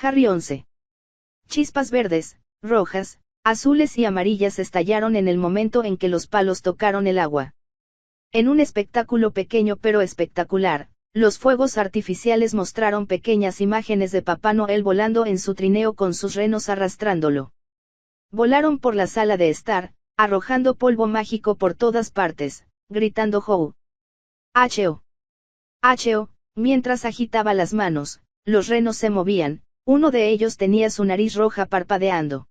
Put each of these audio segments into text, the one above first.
Harry 11. Chispas verdes, rojas, azules y amarillas estallaron en el momento en que los palos tocaron el agua. En un espectáculo pequeño pero espectacular, los fuegos artificiales mostraron pequeñas imágenes de Papá Noel volando en su trineo con sus renos arrastrándolo. Volaron por la sala de estar, arrojando polvo mágico por todas partes, gritando ¡Ho! ¡H-O! ¡H-O! Mientras agitaba las manos, los renos se movían, uno de ellos tenía su nariz roja parpadeando.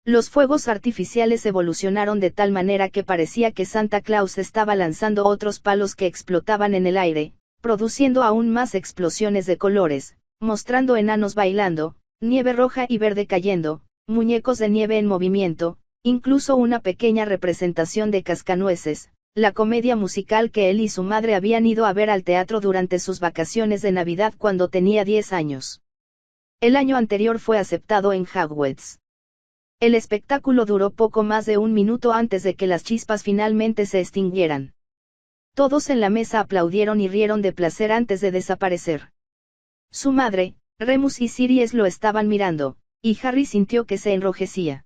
Los fuegos artificiales evolucionaron de tal manera que parecía que Santa Claus estaba lanzando otros palos que explotaban en el aire, produciendo aún más explosiones de colores, mostrando enanos bailando, nieve roja y verde cayendo, muñecos de nieve en movimiento, incluso una pequeña representación de Cascanueces, la comedia musical que él y su madre habían ido a ver al teatro durante sus vacaciones de Navidad cuando tenía 10 años. El año anterior fue aceptado en Hogwarts. El espectáculo duró poco más de un minuto antes de que las chispas finalmente se extinguieran. Todos en la mesa aplaudieron y rieron de placer antes de desaparecer. Su madre, Remus y Sirius lo estaban mirando, y Harry sintió que se enrojecía.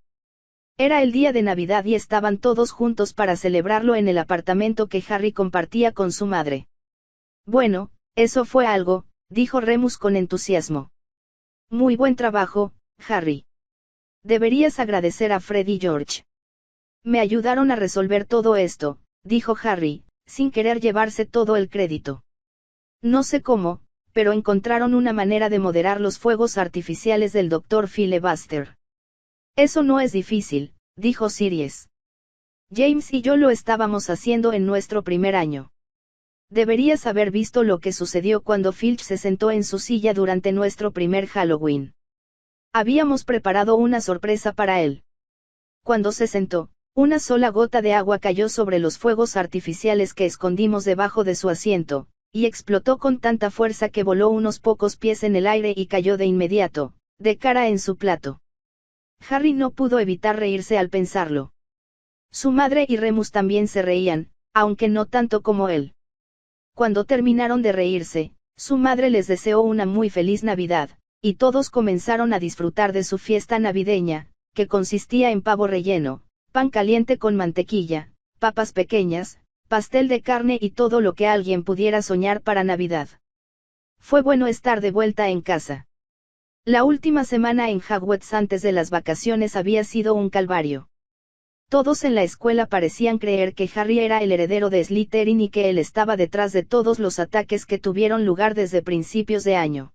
Era el día de Navidad y estaban todos juntos para celebrarlo en el apartamento que Harry compartía con su madre. Bueno, eso fue algo, dijo Remus con entusiasmo. Muy buen trabajo, Harry. Deberías agradecer a Fred y George. Me ayudaron a resolver todo esto, dijo Harry, sin querer llevarse todo el crédito. No sé cómo, pero encontraron una manera de moderar los fuegos artificiales del Dr. Filibuster. Eso no es difícil, dijo Sirius. James y yo lo estábamos haciendo en nuestro primer año. Deberías haber visto lo que sucedió cuando Filch se sentó en su silla durante nuestro primer Halloween. Habíamos preparado una sorpresa para él. Cuando se sentó, una sola gota de agua cayó sobre los fuegos artificiales que escondimos debajo de su asiento, y explotó con tanta fuerza que voló unos pocos pies en el aire y cayó de inmediato, de cara en su plato. Harry no pudo evitar reírse al pensarlo. Su madre y Remus también se reían, aunque no tanto como él. Cuando terminaron de reírse, su madre les deseó una muy feliz Navidad, y todos comenzaron a disfrutar de su fiesta navideña, que consistía en pavo relleno, pan caliente con mantequilla, papas pequeñas, pastel de carne y todo lo que alguien pudiera soñar para Navidad. Fue bueno estar de vuelta en casa. La última semana en Hogwarts antes de las vacaciones había sido un calvario. Todos en la escuela parecían creer que Harry era el heredero de Slytherin y que él estaba detrás de todos los ataques que tuvieron lugar desde principios de año.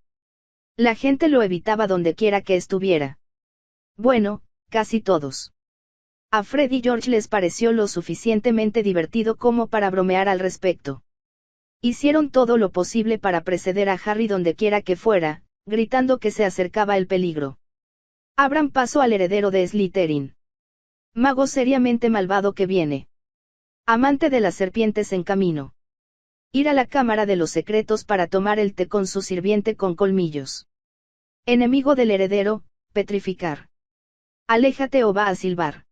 La gente lo evitaba donde quiera que estuviera. Bueno, casi todos. A Fred y George les pareció lo suficientemente divertido como para bromear al respecto. Hicieron todo lo posible para preceder a Harry donde quiera que fuera, gritando que se acercaba el peligro. Abran paso al heredero de Slytherin. Mago seriamente malvado que viene. Amante de las serpientes en camino. Ir a la cámara de los secretos para tomar el té con su sirviente con colmillos. Enemigo del heredero, petrificar. Aléjate o va a silbar.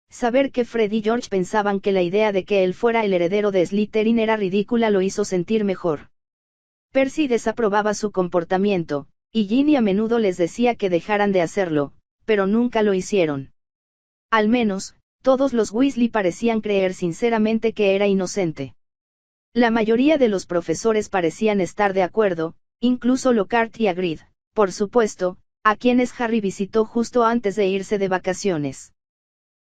Saber que Fred y George pensaban que la idea de que él fuera el heredero de Slytherin era ridícula lo hizo sentir mejor. Percy desaprobaba su comportamiento, y Ginny a menudo les decía que dejaran de hacerlo, pero nunca lo hicieron. Al menos, todos los Weasley parecían creer sinceramente que era inocente. La mayoría de los profesores parecían estar de acuerdo, incluso Lockhart y Hagrid, por supuesto, a quienes Harry visitó justo antes de irse de vacaciones.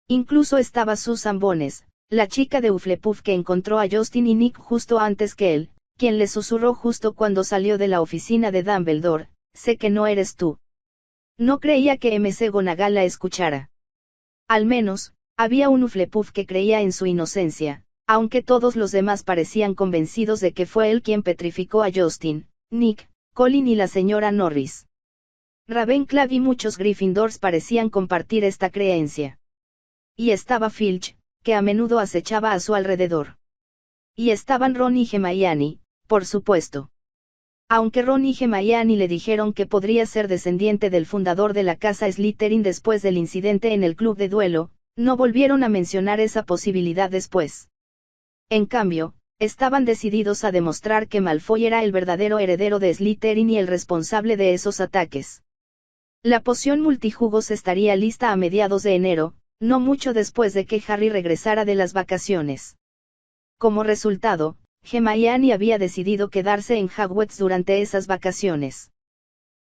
Incluso estaba Susan Bones, la chica de Hufflepuff que encontró a Justin y Nick justo antes que él, quien le susurró justo cuando salió de la oficina de Dumbledore, sé que no eres tú. No creía que McGonagall la escuchara. Al menos, había un Hufflepuff que creía en su inocencia, aunque todos los demás parecían convencidos de que fue él quien petrificó a Justin, Nick, Colin y la señora Norris. Ravenclaw y muchos Gryffindors parecían compartir esta creencia. Y estaba Filch, que a menudo acechaba a su alrededor. Y estaban Ron y Hermione, por supuesto. Aunque Ron y Hermione le dijeron que podría ser descendiente del fundador de la casa Slytherin después del incidente en el club de duelo, no volvieron a mencionar esa posibilidad después. En cambio, estaban decididos a demostrar que Malfoy era el verdadero heredero de Slytherin y el responsable de esos ataques. La poción multijugos estaría lista a mediados de enero, no mucho después de que Harry regresara de las vacaciones. Como resultado, Hermione había decidido quedarse en Hogwarts durante esas vacaciones.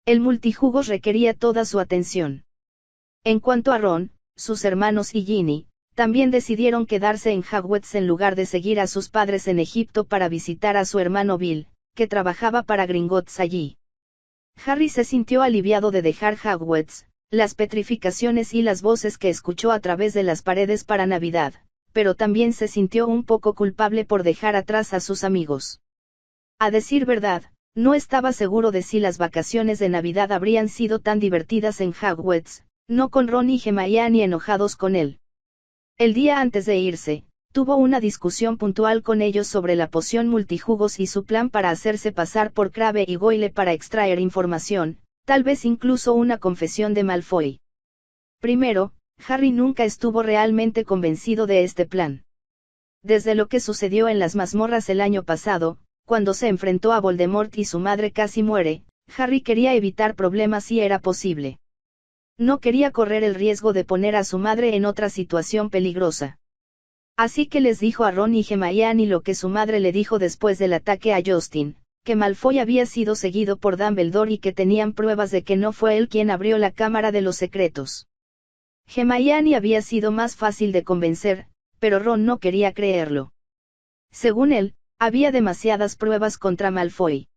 El multijugos requería toda su atención. En cuanto a Ron, sus hermanos y Ginny, también decidieron quedarse en Hogwarts en lugar de seguir a sus padres en Egipto para visitar a su hermano Bill, que trabajaba para Gringotts allí. Harry se sintió aliviado de dejar Hogwarts, las petrificaciones y las voces que escuchó a través de las paredes para Navidad, pero también se sintió un poco culpable por dejar atrás a sus amigos. A decir verdad, no estaba seguro de si las vacaciones de Navidad habrían sido tan divertidas en Hogwarts, no con Ron y Hermione enojados con él. El día antes de irse, tuvo una discusión puntual con ellos sobre la poción multijugos y su plan para hacerse pasar por Crabbe y Goyle para extraer información, tal vez incluso una confesión de Malfoy. Primero, Harry nunca estuvo realmente convencido de este plan. Desde lo que sucedió en las mazmorras el año pasado, cuando se enfrentó a Voldemort y su madre casi muere, Harry quería evitar problemas si era posible. No quería correr el riesgo de poner a su madre en otra situación peligrosa. Así que les dijo a Ron y Hermione lo que su madre le dijo después del ataque a Justin, que Malfoy había sido seguido por Dumbledore y que tenían pruebas de que no fue él quien abrió la Cámara de los Secretos. Hermione había sido más fácil de convencer, pero Ron no quería creerlo. Según él, había demasiadas pruebas contra Malfoy.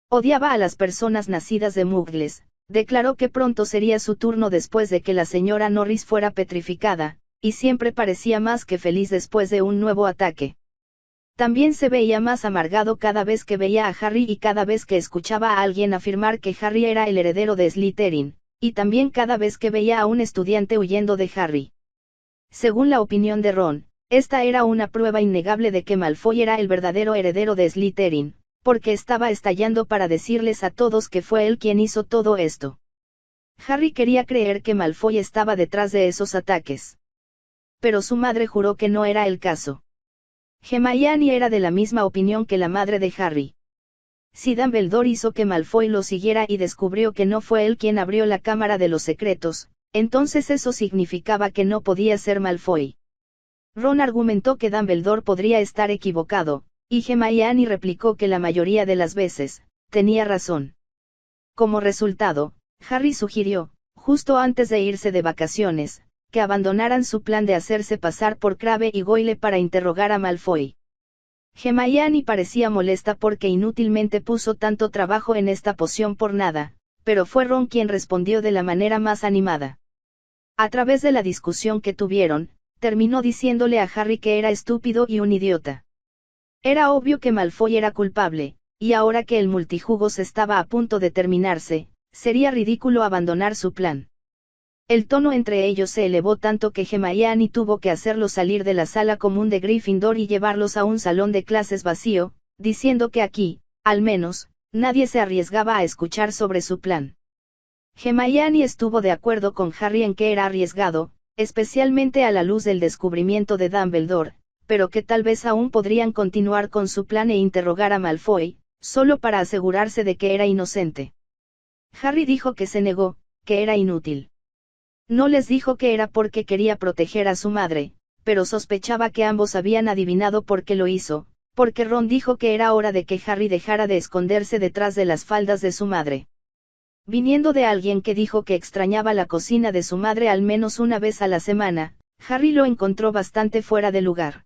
Odiaba a las personas nacidas de muggles, declaró que pronto sería su turno después de que la señora Norris fuera petrificada, y siempre parecía más que feliz después de un nuevo ataque. También se veía más amargado cada vez que veía a Harry y cada vez que escuchaba a alguien afirmar que Harry era el heredero de Slytherin, y también cada vez que veía a un estudiante huyendo de Harry. Según la opinión de Ron, esta era una prueba innegable de que Malfoy era el verdadero heredero de Slytherin, porque estaba estallando para decirles a todos que fue él quien hizo todo esto. Harry quería creer que Malfoy estaba detrás de esos ataques. Pero su madre juró que no era el caso. Hermione era de la misma opinión que la madre de Harry. Si Dumbledore hizo que Malfoy lo siguiera y descubrió que no fue él quien abrió la Cámara de los Secretos, entonces eso significaba que no podía ser Malfoy. Ron argumentó que Dumbledore podría estar equivocado, y Hermione replicó que la mayoría de las veces, tenía razón. Como resultado, Harry sugirió, justo antes de irse de vacaciones, que abandonaran su plan de hacerse pasar por Crabbe y Goyle para interrogar a Malfoy. Hermione parecía molesta porque inútilmente puso tanto trabajo en esta poción por nada, pero fue Ron quien respondió de la manera más animada. A través de la discusión que tuvieron, terminó diciéndole a Harry que era estúpido y un idiota. Era obvio que Malfoy era culpable, y ahora que el multijugos estaba a punto de terminarse, sería ridículo abandonar su plan. El tono entre ellos se elevó tanto que Hermione tuvo que hacerlos salir de la sala común de Gryffindor y llevarlos a un salón de clases vacío, diciendo que aquí, al menos, nadie se arriesgaba a escuchar sobre su plan. Hermione estuvo de acuerdo con Harry en que era arriesgado, especialmente a la luz del descubrimiento de Dumbledore, pero que tal vez aún podrían continuar con su plan e interrogar a Malfoy, solo para asegurarse de que era inocente. Harry dijo que se negó, que era inútil. No les dijo que era porque quería proteger a su madre, pero sospechaba que ambos habían adivinado por qué lo hizo, porque Ron dijo que era hora de que Harry dejara de esconderse detrás de las faldas de su madre. Viniendo de alguien que dijo que extrañaba la cocina de su madre al menos una vez a la semana, Harry lo encontró bastante fuera de lugar.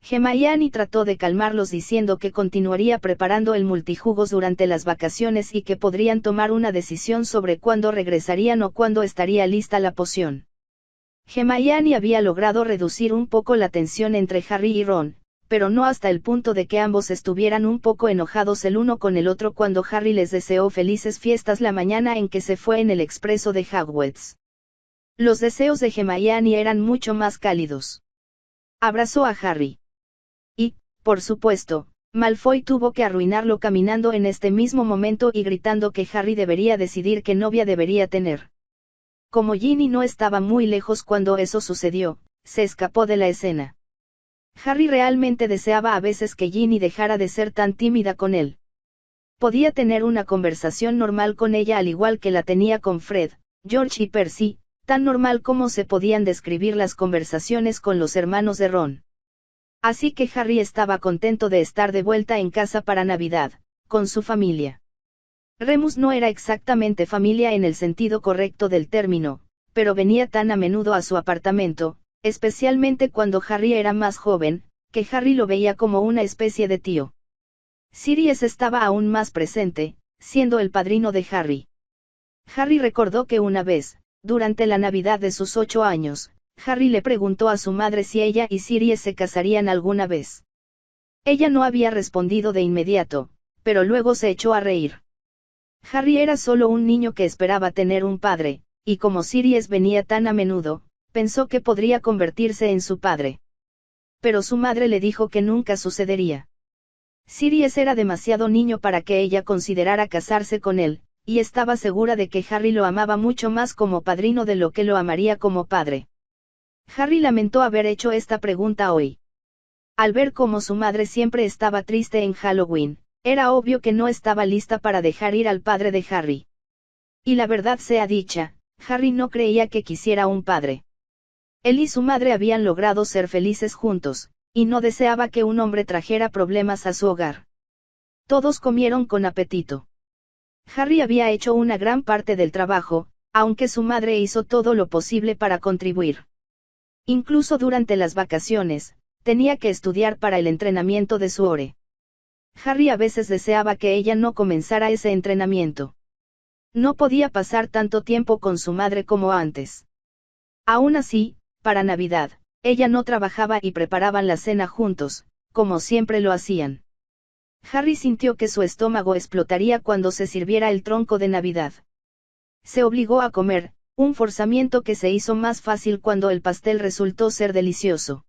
Hermione trató de calmarlos diciendo que continuaría preparando el multijugos durante las vacaciones y que podrían tomar una decisión sobre cuándo regresarían o cuándo estaría lista la poción. Hermione había logrado reducir un poco la tensión entre Harry y Ron, pero no hasta el punto de que ambos estuvieran un poco enojados el uno con el otro cuando Harry les deseó felices fiestas la mañana en que se fue en el expreso de Hogwarts. Los deseos de Hermione eran mucho más cálidos. Abrazó a Harry. Y, por supuesto, Malfoy tuvo que arruinarlo caminando en este mismo momento y gritando que Harry debería decidir qué novia debería tener. Como Ginny no estaba muy lejos cuando eso sucedió, se escapó de la escena. Harry realmente deseaba a veces que Ginny dejara de ser tan tímida con él. Podía tener una conversación normal con ella al igual que la tenía con Fred, George y Percy, tan normal como se podían describir las conversaciones con los hermanos de Ron. Así que Harry estaba contento de estar de vuelta en casa para Navidad, con su familia. Remus no era exactamente familia en el sentido correcto del término, pero venía tan a menudo a su apartamento, especialmente cuando Harry era más joven, que Harry lo veía como una especie de tío. Sirius estaba aún más presente, siendo el padrino de Harry. Harry recordó que una vez, durante la Navidad de sus 8 años, Harry le preguntó a su madre si ella y Sirius se casarían alguna vez. Ella no había respondido de inmediato, pero luego se echó a reír. Harry era solo un niño que esperaba tener un padre, y como Sirius venía tan a menudo, pensó que podría convertirse en su padre. Pero su madre le dijo que nunca sucedería. Sirius era demasiado niño para que ella considerara casarse con él, y estaba segura de que Harry lo amaba mucho más como padrino de lo que lo amaría como padre. Harry lamentó haber hecho esta pregunta hoy. Al ver cómo su madre siempre estaba triste en Halloween, era obvio que no estaba lista para dejar ir al padre de Harry. Y la verdad sea dicha, Harry no creía que quisiera un padre. Él y su madre habían logrado ser felices juntos, y no deseaba que un hombre trajera problemas a su hogar. Todos comieron con apetito. Harry había hecho una gran parte del trabajo, aunque su madre hizo todo lo posible para contribuir. Incluso durante las vacaciones, tenía que estudiar para el entrenamiento de su ore. Harry a veces deseaba que ella no comenzara ese entrenamiento. No podía pasar tanto tiempo con su madre como antes. Aún así, para Navidad, ella no trabajaba y preparaban la cena juntos, como siempre lo hacían. Harry sintió que su estómago explotaría cuando se sirviera el tronco de Navidad. Se obligó a comer, un forzamiento que se hizo más fácil cuando el pastel resultó ser delicioso.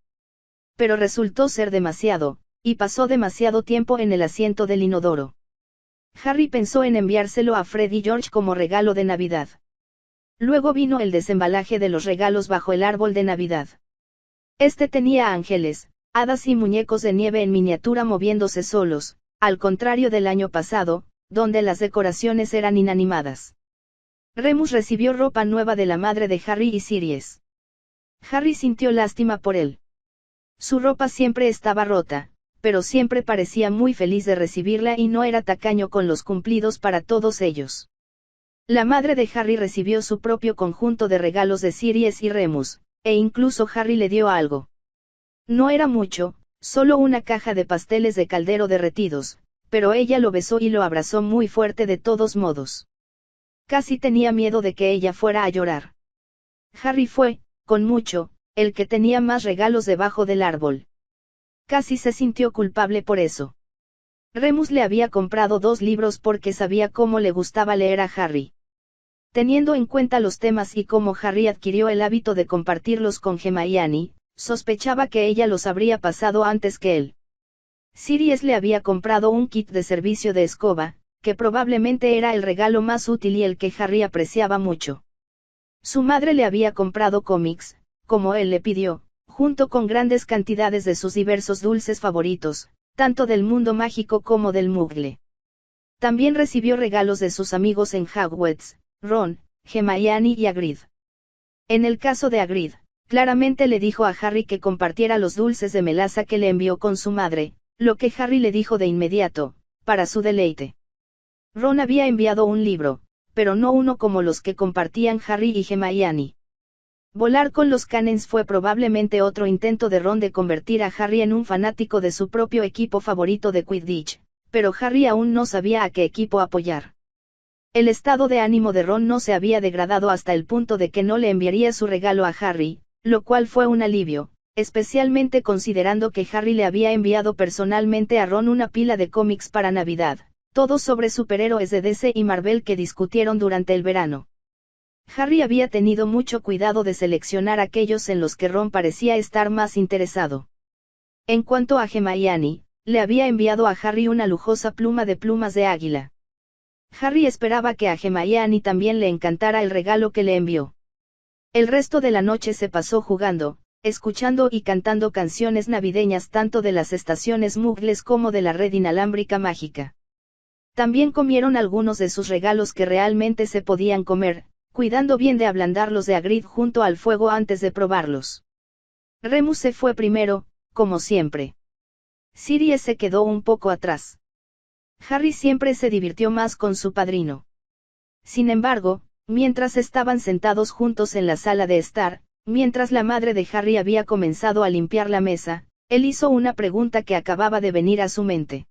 Pero resultó ser demasiado, y pasó demasiado tiempo en el asiento del inodoro. Harry pensó en enviárselo a Fred y George como regalo de Navidad. Luego vino el desembalaje de los regalos bajo el árbol de Navidad. Este tenía ángeles, hadas y muñecos de nieve en miniatura moviéndose solos, al contrario del año pasado, donde las decoraciones eran inanimadas. Remus recibió ropa nueva de la madre de Harry y Sirius. Harry sintió lástima por él. Su ropa siempre estaba rota, pero siempre parecía muy feliz de recibirla y no era tacaño con los cumplidos para todos ellos. La madre de Harry recibió su propio conjunto de regalos de Sirius y Remus, e incluso Harry le dio algo. No era mucho, solo una caja de pasteles de caldero derretidos, pero ella lo besó y lo abrazó muy fuerte de todos modos. Casi tenía miedo de que ella fuera a llorar. Harry fue, con mucho, el que tenía más regalos debajo del árbol. Casi se sintió culpable por eso. Remus le había comprado 2 libros porque sabía cómo le gustaba leer a Harry. Teniendo en cuenta los temas y cómo Harry adquirió el hábito de compartirlos con Hermione, sospechaba que ella los habría pasado antes que él. Sirius le había comprado un kit de servicio de escoba, que probablemente era el regalo más útil y el que Harry apreciaba mucho. Su madre le había comprado cómics, como él le pidió, junto con grandes cantidades de sus diversos dulces favoritos, tanto del mundo mágico como del Muggle. También recibió regalos de sus amigos en Hogwarts, Ron, Hermione y Hagrid. En el caso de Hagrid, claramente le dijo a Harry que compartiera los dulces de melaza que le envió con su madre, lo que Harry le dijo de inmediato, para su deleite. Ron había enviado un libro, pero no uno como los que compartían Harry y Hermione. Volar con los Cannons fue probablemente otro intento de Ron de convertir a Harry en un fanático de su propio equipo favorito de Quidditch, pero Harry aún no sabía a qué equipo apoyar. El estado de ánimo de Ron no se había degradado hasta el punto de que no le enviaría su regalo a Harry, lo cual fue un alivio, especialmente considerando que Harry le había enviado personalmente a Ron una pila de cómics para Navidad, todos sobre superhéroes de DC y Marvel que discutieron durante el verano. Harry había tenido mucho cuidado de seleccionar aquellos en los que Ron parecía estar más interesado. En cuanto a Hermione, le había enviado a Harry una lujosa pluma de plumas de águila. Harry esperaba que a Hermione también le encantara el regalo que le envió. El resto de la noche se pasó jugando, escuchando y cantando canciones navideñas tanto de las estaciones Muggles como de la red inalámbrica mágica. También comieron algunos de sus regalos que realmente se podían comer, cuidando bien de ablandarlos de Hagrid junto al fuego antes de probarlos. Remus se fue primero, como siempre. Sirius se quedó un poco atrás. Harry siempre se divirtió más con su padrino. Sin embargo, mientras estaban sentados juntos en la sala de estar, mientras la madre de Harry había comenzado a limpiar la mesa, él hizo una pregunta que acababa de venir a su mente.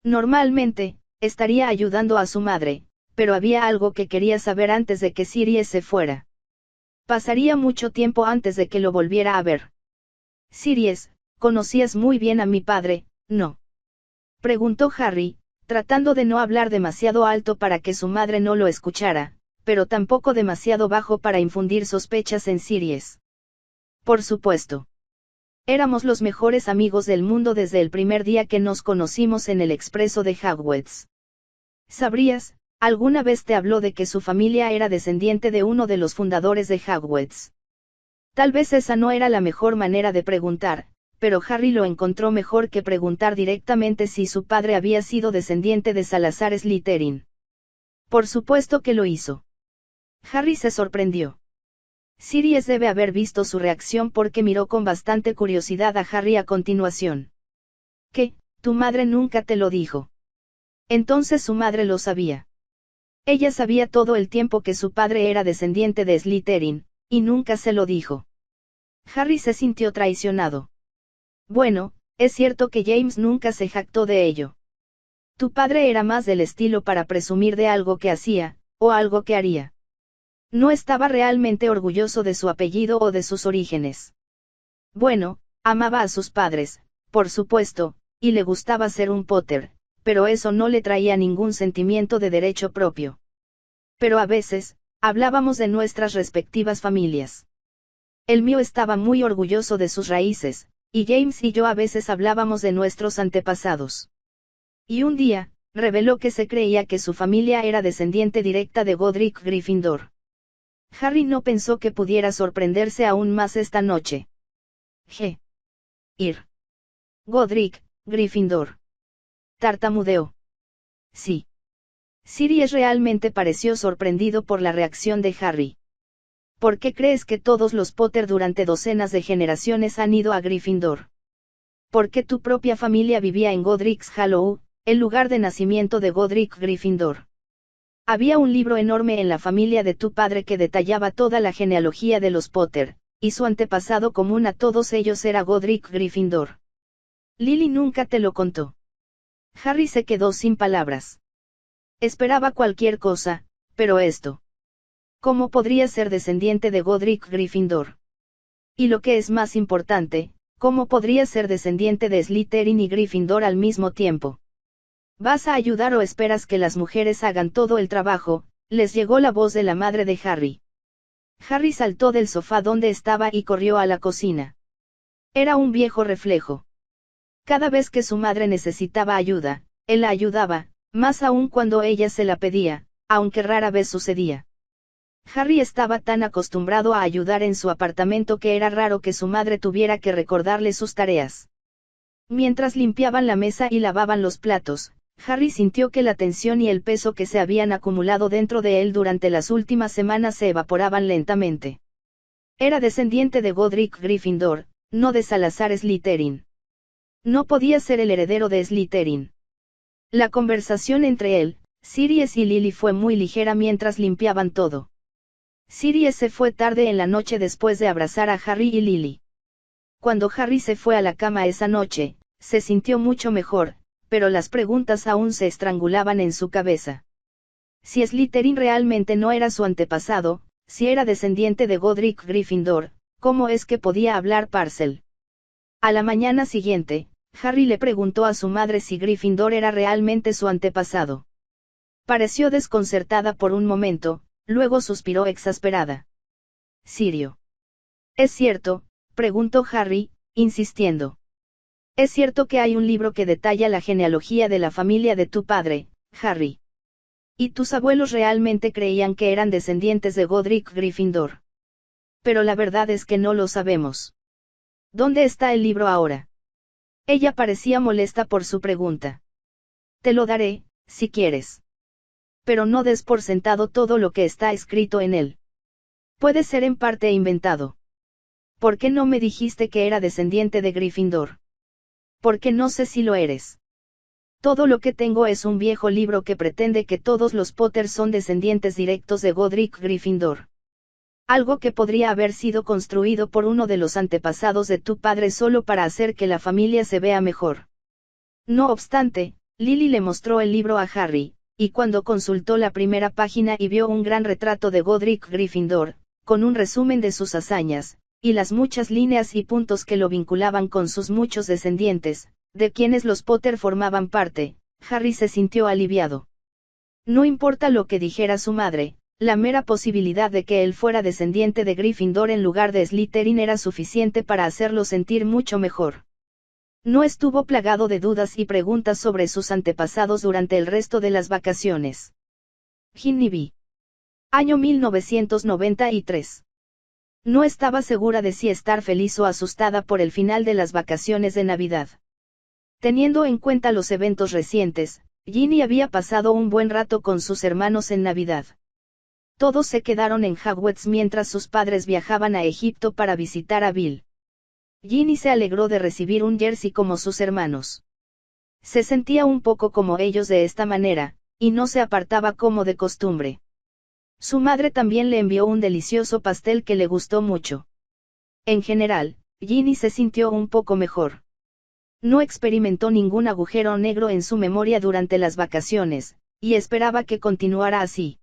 Normalmente, estaría ayudando a su madre, pero había algo que quería saber antes de que Sirius se fuera. Pasaría mucho tiempo antes de que lo volviera a ver. Sirius, conocías muy bien a mi padre, ¿no? Preguntó Harry, tratando de no hablar demasiado alto para que su madre no lo escuchara, pero tampoco demasiado bajo para infundir sospechas en Sirius. Por supuesto. Éramos los mejores amigos del mundo desde el primer día que nos conocimos en el expreso de Hogwarts. ¿Sabrías? ¿Alguna vez te habló de que su familia era descendiente de uno de los fundadores de Hogwarts? Tal vez esa no era la mejor manera de preguntar, pero Harry lo encontró mejor que preguntar directamente si su padre había sido descendiente de Salazar Slytherin. Por supuesto que lo hizo. Harry se sorprendió. Sirius debe haber visto su reacción porque miró con bastante curiosidad a Harry a continuación. ¿Qué? ¿Tu madre nunca te lo dijo? Entonces su madre lo sabía. Ella sabía todo el tiempo que su padre era descendiente de Slytherin, y nunca se lo dijo. Harry se sintió traicionado. Bueno, es cierto que James nunca se jactó de ello. Tu padre era más del estilo para presumir de algo que hacía, o algo que haría. No estaba realmente orgulloso de su apellido o de sus orígenes. Bueno, amaba a sus padres, por supuesto, y le gustaba ser un Potter, pero eso no le traía ningún sentimiento de derecho propio. Pero a veces, hablábamos de nuestras respectivas familias. El mío estaba muy orgulloso de sus raíces, y James y yo a veces hablábamos de nuestros antepasados. Y un día, reveló que se creía que su familia era descendiente directa de Godric Gryffindor. Harry no pensó que pudiera sorprenderse aún más esta noche. Godric, Gryffindor. Tartamudeó. Sí. Sirius realmente pareció sorprendido por la reacción de Harry. ¿Por qué crees que todos los Potter durante docenas de generaciones han ido a Gryffindor? ¿Por qué tu propia familia vivía en Godric's Hollow, el lugar de nacimiento de Godric Gryffindor? Había un libro enorme en la familia de tu padre que detallaba toda la genealogía de los Potter, y su antepasado común a todos ellos era Godric Gryffindor. Lily nunca te lo contó. Harry se quedó sin palabras. Esperaba cualquier cosa, pero esto. ¿Cómo podría ser descendiente de Godric Gryffindor? Y lo que es más importante, ¿cómo podría ser descendiente de Slytherin y Gryffindor al mismo tiempo? ¿Vas a ayudar o esperas que las mujeres hagan todo el trabajo? Les llegó la voz de la madre de Harry. Harry saltó del sofá donde estaba y corrió a la cocina. Era un viejo reflejo. Cada vez que su madre necesitaba ayuda, él la ayudaba, más aún cuando ella se la pedía, aunque rara vez sucedía. Harry estaba tan acostumbrado a ayudar en su apartamento que era raro que su madre tuviera que recordarle sus tareas. Mientras limpiaban la mesa y lavaban los platos, Harry sintió que la tensión y el peso que se habían acumulado dentro de él durante las últimas semanas se evaporaban lentamente. Era descendiente de Godric Gryffindor, no de Salazar Slytherin. No podía ser el heredero de Slytherin. La conversación entre él, Sirius y Lily fue muy ligera mientras limpiaban todo. Sirius se fue tarde en la noche después de abrazar a Harry y Lily. Cuando Harry se fue a la cama esa noche, se sintió mucho mejor, pero las preguntas aún se estrangulaban en su cabeza. Si Slytherin realmente no era su antepasado, si era descendiente de Godric Gryffindor, ¿cómo es que podía hablar Parcel? A la mañana siguiente, Harry le preguntó a su madre si Gryffindor era realmente su antepasado. Pareció desconcertada por un momento, luego suspiró exasperada. Sirio. ¿Es cierto? Preguntó Harry, insistiendo. Es cierto que hay un libro que detalla la genealogía de la familia de tu padre, Harry. ¿Y tus abuelos realmente creían que eran descendientes de Godric Gryffindor? Pero la verdad es que no lo sabemos. ¿Dónde está el libro ahora? Ella parecía molesta por su pregunta. Te lo daré, si quieres. Pero no des por sentado todo lo que está escrito en él. Puede ser en parte inventado. ¿Por qué no me dijiste que era descendiente de Gryffindor? Porque no sé si lo eres. Todo lo que tengo es un viejo libro que pretende que todos los Potter son descendientes directos de Godric Gryffindor. Algo que podría haber sido construido por uno de los antepasados de tu padre solo para hacer que la familia se vea mejor. No obstante, Lily le mostró el libro a Harry, y cuando consultó la primera página y vio un gran retrato de Godric Gryffindor, con un resumen de sus hazañas, y las muchas líneas y puntos que lo vinculaban con sus muchos descendientes, de quienes los Potter formaban parte, Harry se sintió aliviado. No importa lo que dijera su madre, la mera posibilidad de que él fuera descendiente de Gryffindor en lugar de Slytherin era suficiente para hacerlo sentir mucho mejor. No estuvo plagado de dudas y preguntas sobre sus antepasados durante el resto de las vacaciones. Ginny B. Año 1993. No estaba segura de si estar feliz o asustada por el final de las vacaciones de Navidad. Teniendo en cuenta los eventos recientes, Ginny había pasado un buen rato con sus hermanos en Navidad. Todos se quedaron en Hogwarts mientras sus padres viajaban a Egipto para visitar a Bill. Ginny se alegró de recibir un jersey como sus hermanos. Se sentía un poco como ellos de esta manera, y no se apartaba como de costumbre. Su madre también le envió un delicioso pastel que le gustó mucho. En general, Ginny se sintió un poco mejor. No experimentó ningún agujero negro en su memoria durante las vacaciones, y esperaba que continuara así.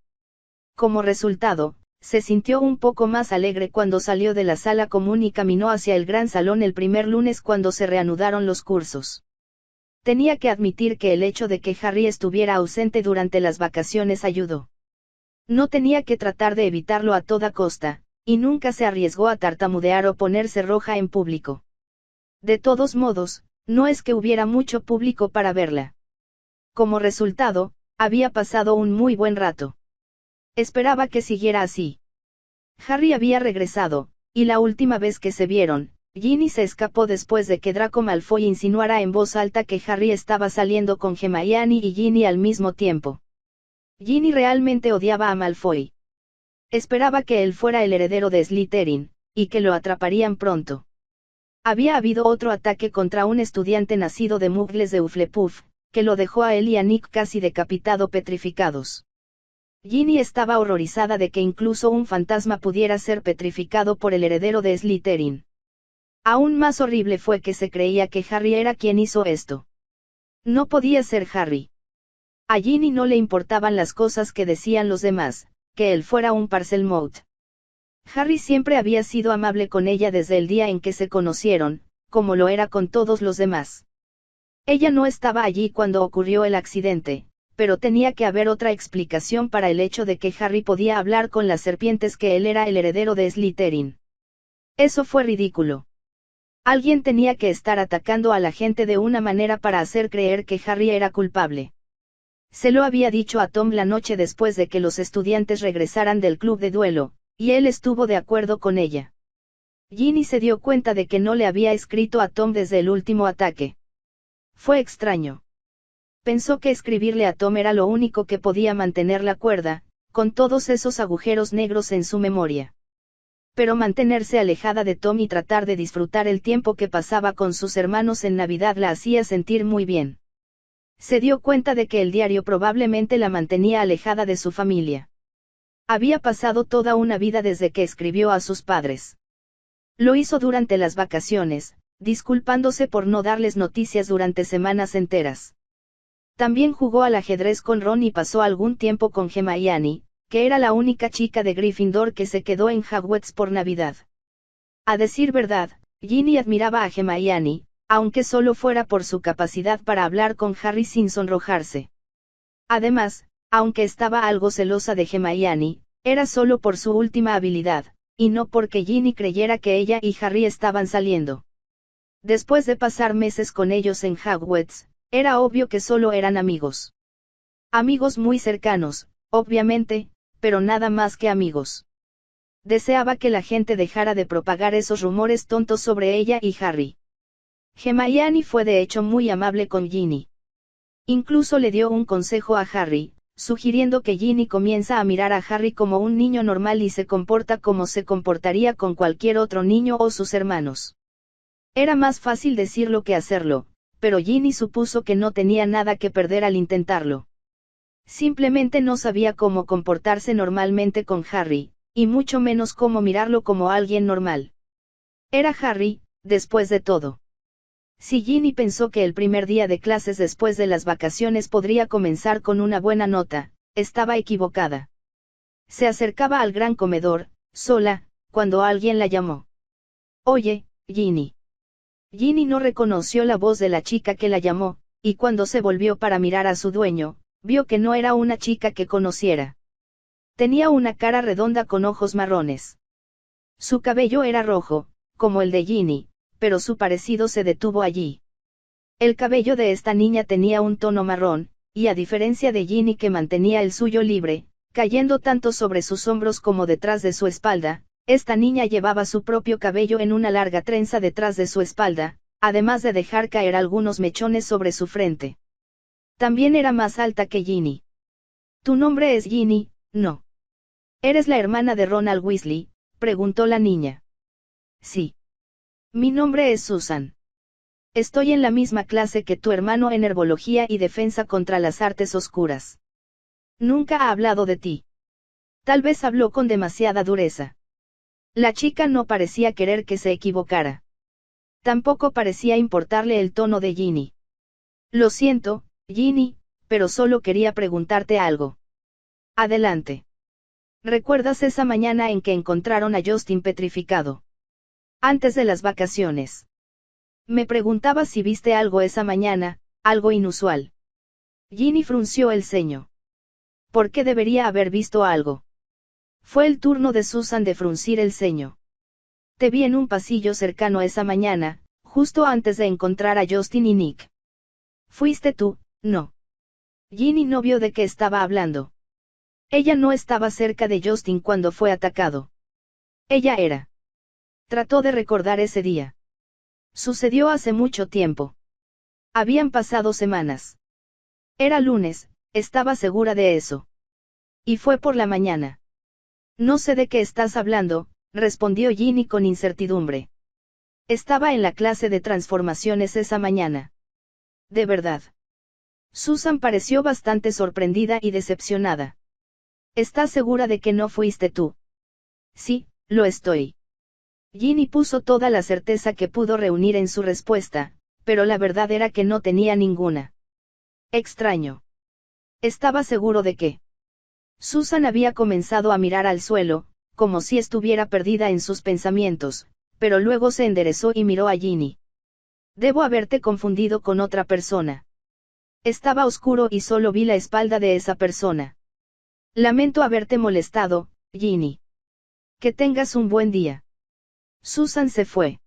Como resultado, se sintió un poco más alegre cuando salió de la sala común y caminó hacia el gran salón el primer lunes cuando se reanudaron los cursos. Tenía que admitir que el hecho de que Harry estuviera ausente durante las vacaciones ayudó. No tenía que tratar de evitarlo a toda costa, y nunca se arriesgó a tartamudear o ponerse roja en público. De todos modos, no es que hubiera mucho público para verla. Como resultado, había pasado un muy buen rato. Esperaba que siguiera así. Harry había regresado, y la última vez que se vieron, Ginny se escapó después de que Draco Malfoy insinuara en voz alta que Harry estaba saliendo con Hermione y Ginny al mismo tiempo. Ginny realmente odiaba a Malfoy. Esperaba que él fuera el heredero de Slytherin, y que lo atraparían pronto. Había habido otro ataque contra un estudiante nacido de Muggles de Hufflepuff, que lo dejó a él y a Nick casi decapitado petrificados. Ginny estaba horrorizada de que incluso un fantasma pudiera ser petrificado por el heredero de Slytherin. Aún más horrible fue que se creía que Harry era quien hizo esto. No podía ser Harry. A Ginny no le importaban las cosas que decían los demás, que él fuera un Parselmouth. Harry siempre había sido amable con ella desde el día en que se conocieron, como lo era con todos los demás. Ella no estaba allí cuando ocurrió el accidente, pero tenía que haber otra explicación para el hecho de que Harry podía hablar con las serpientes que él era el heredero de Slytherin. Eso fue ridículo. Alguien tenía que estar atacando a la gente de una manera para hacer creer que Harry era culpable. Se lo había dicho a Tom la noche después de que los estudiantes regresaran del club de duelo, y él estuvo de acuerdo con ella. Ginny se dio cuenta de que no le había escrito a Tom desde el último ataque. Fue extraño. Pensó que escribirle a Tom era lo único que podía mantener la cuerda, con todos esos agujeros negros en su memoria. Pero mantenerse alejada de Tom y tratar de disfrutar el tiempo que pasaba con sus hermanos en Navidad la hacía sentir muy bien. Se dio cuenta de que el diario probablemente la mantenía alejada de su familia. Había pasado toda una vida desde que escribió a sus padres. Lo hizo durante las vacaciones, disculpándose por no darles noticias durante semanas enteras. También jugó al ajedrez con Ron y pasó algún tiempo con Hermione, que era la única chica de Gryffindor que se quedó en Hogwarts por Navidad. A decir verdad, Ginny admiraba a Hermione, aunque solo fuera por su capacidad para hablar con Harry sin sonrojarse. Además, aunque estaba algo celosa de Hermione, era solo por su última habilidad, y no porque Ginny creyera que ella y Harry estaban saliendo. Después de pasar meses con ellos en Hogwarts, era obvio que solo eran amigos. Amigos muy cercanos, obviamente, pero nada más que amigos. Deseaba que la gente dejara de propagar esos rumores tontos sobre ella y Harry. Hermione fue de hecho muy amable con Ginny. Incluso le dio un consejo a Harry, sugiriendo que Ginny comienza a mirar a Harry como un niño normal y se comporta como se comportaría con cualquier otro niño o sus hermanos. Era más fácil decirlo que hacerlo, pero Ginny supuso que no tenía nada que perder al intentarlo. Simplemente no sabía cómo comportarse normalmente con Harry, y mucho menos cómo mirarlo como alguien normal. Era Harry, después de todo. Si Ginny pensó que el primer día de clases después de las vacaciones podría comenzar con una buena nota, estaba equivocada. Se acercaba al gran comedor, sola, cuando alguien la llamó. «Oye, Ginny». Ginny no reconoció la voz de la chica que la llamó, y cuando se volvió para mirar a su dueño, vio que no era una chica que conociera. Tenía una cara redonda con ojos marrones. Su cabello era rojo, como el de Ginny, pero su parecido se detuvo allí. El cabello de esta niña tenía un tono marrón, y a diferencia de Ginny que mantenía el suyo libre, cayendo tanto sobre sus hombros como detrás de su espalda, esta niña llevaba su propio cabello en una larga trenza detrás de su espalda, además de dejar caer algunos mechones sobre su frente. También era más alta que Ginny. «¿Tu nombre es Ginny, no? ¿Eres la hermana de Ronald Weasley?», preguntó la niña. «Sí. Mi nombre es Susan. Estoy en la misma clase que tu hermano en herbología y defensa contra las artes oscuras. Nunca ha hablado de ti». Tal vez habló con demasiada dureza. La chica no parecía querer que se equivocara. Tampoco parecía importarle el tono de Ginny. «Lo siento, Ginny, pero solo quería preguntarte algo». «Adelante». «¿Recuerdas esa mañana en que encontraron a Justin petrificado? Antes de las vacaciones. Me preguntaba si viste algo esa mañana, algo inusual». Ginny frunció el ceño. ¿Por qué debería haber visto algo? Fue el turno de Susan de fruncir el ceño. «Te vi en un pasillo cercano esa mañana, justo antes de encontrar a Justin y Nick». «¿Fuiste tú, no?» Ginny no vio de qué estaba hablando. Ella no estaba cerca de Justin cuando fue atacado. Ella era. Trató de recordar ese día. Sucedió hace mucho tiempo. Habían pasado semanas. Era lunes, estaba segura de eso. Y fue por la mañana. «No sé de qué estás hablando», respondió Ginny con incertidumbre. «Estaba en la clase de transformaciones esa mañana». «¿De verdad?». Susan pareció bastante sorprendida y decepcionada. «¿Estás segura de que no fuiste tú?». «Sí, lo estoy». Ginny puso toda la certeza que pudo reunir en su respuesta, pero la verdad era que no tenía ninguna. «Extraño». «¿Estaba seguro de qué?». Susan había comenzado a mirar al suelo, como si estuviera perdida en sus pensamientos, pero luego se enderezó y miró a Ginny. «Debo haberte confundido con otra persona. Estaba oscuro y solo vi la espalda de esa persona. Lamento haberte molestado, Ginny. Que tengas un buen día». Susan se fue.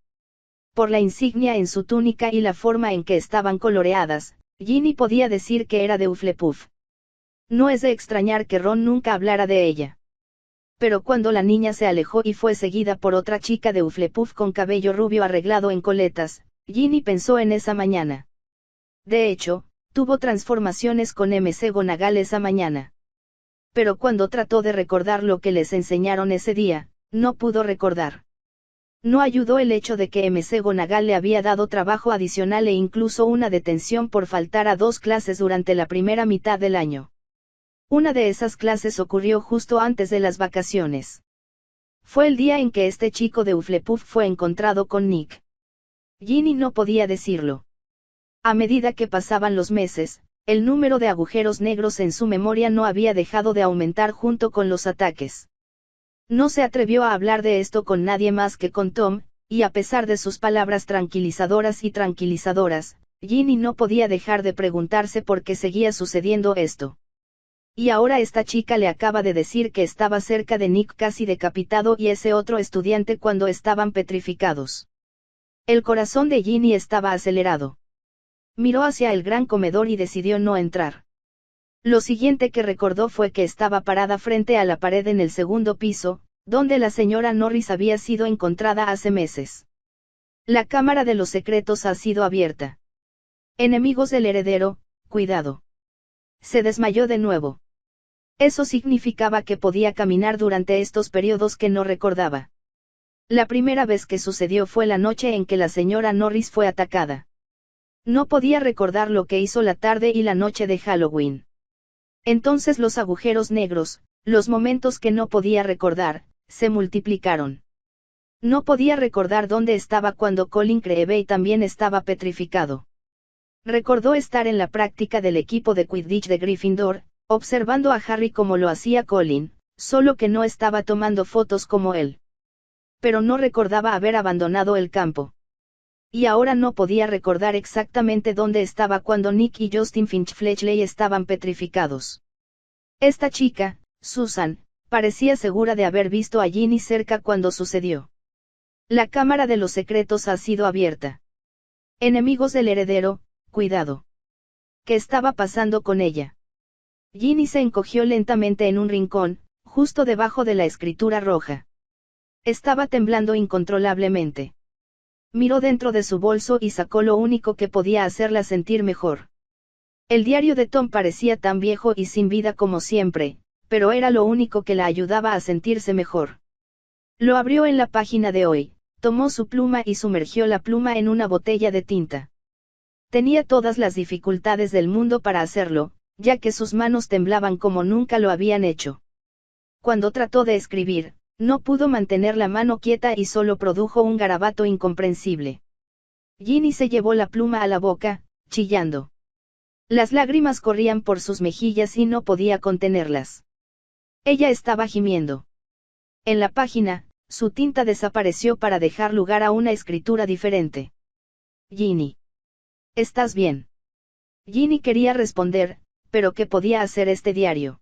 Por la insignia en su túnica y la forma en que estaban coloreadas, Ginny podía decir que era de Hufflepuff. No es de extrañar que Ron nunca hablara de ella. Pero cuando la niña se alejó y fue seguida por otra chica de Hufflepuff con cabello rubio arreglado en coletas, Ginny pensó en esa mañana. De hecho, tuvo transformaciones con McGonagall esa mañana. Pero cuando trató de recordar lo que les enseñaron ese día, no pudo recordar. No ayudó el hecho de que McGonagall le había dado trabajo adicional e incluso una detención por faltar a 2 clases durante la primera mitad del año. Una de esas clases ocurrió justo antes de las vacaciones. Fue el día en que este chico de Hufflepuff fue encontrado con Nick. Ginny no podía decirlo. A medida que pasaban los meses, el número de agujeros negros en su memoria no había dejado de aumentar junto con los ataques. No se atrevió a hablar de esto con nadie más que con Tom, y a pesar de sus palabras tranquilizadoras, Ginny no podía dejar de preguntarse por qué seguía sucediendo esto. Y ahora esta chica le acaba de decir que estaba cerca de Nick casi decapitado y ese otro estudiante cuando estaban petrificados. El corazón de Ginny estaba acelerado. Miró hacia el gran comedor y decidió no entrar. Lo siguiente que recordó fue que estaba parada frente a la pared en el segundo piso, donde la señora Norris había sido encontrada hace meses. La cámara de los secretos ha sido abierta. Enemigos del heredero, cuidado. Se desmayó de nuevo. Eso significaba que podía caminar durante estos periodos que no recordaba. La primera vez que sucedió fue la noche en que la señora Norris fue atacada. No podía recordar lo que hizo la tarde y la noche de Halloween. Entonces los agujeros negros, los momentos que no podía recordar, se multiplicaron. No podía recordar dónde estaba cuando Colin Creevey también estaba petrificado. Recordó estar en la práctica del equipo de Quidditch de Gryffindor, observando a Harry como lo hacía Colin, solo que no estaba tomando fotos como él. Pero no recordaba haber abandonado el campo. Y ahora no podía recordar exactamente dónde estaba cuando Nick y Justin Finch-Fletchley estaban petrificados. Esta chica, Susan, parecía segura de haber visto a Ginny cerca cuando sucedió. La cámara de los secretos ha sido abierta. Enemigos del heredero, cuidado. ¿Qué estaba pasando con ella? Ginny se encogió lentamente en un rincón, justo debajo de la escritura roja. Estaba temblando incontrolablemente. Miró dentro de su bolso y sacó lo único que podía hacerla sentir mejor. El diario de Tom parecía tan viejo y sin vida como siempre, pero era lo único que la ayudaba a sentirse mejor. Lo abrió en la página de hoy, tomó su pluma y sumergió la pluma en una botella de tinta. Tenía todas las dificultades del mundo para hacerlo, ya que sus manos temblaban como nunca lo habían hecho. Cuando trató de escribir, no pudo mantener la mano quieta y solo produjo un garabato incomprensible. Ginny se llevó la pluma a la boca, chillando. Las lágrimas corrían por sus mejillas y no podía contenerlas. Ella estaba gimiendo. En la página, su tinta desapareció para dejar lugar a una escritura diferente. Ginny. ¿Estás bien? Ginny quería responder, pero ¿qué podía hacer este diario?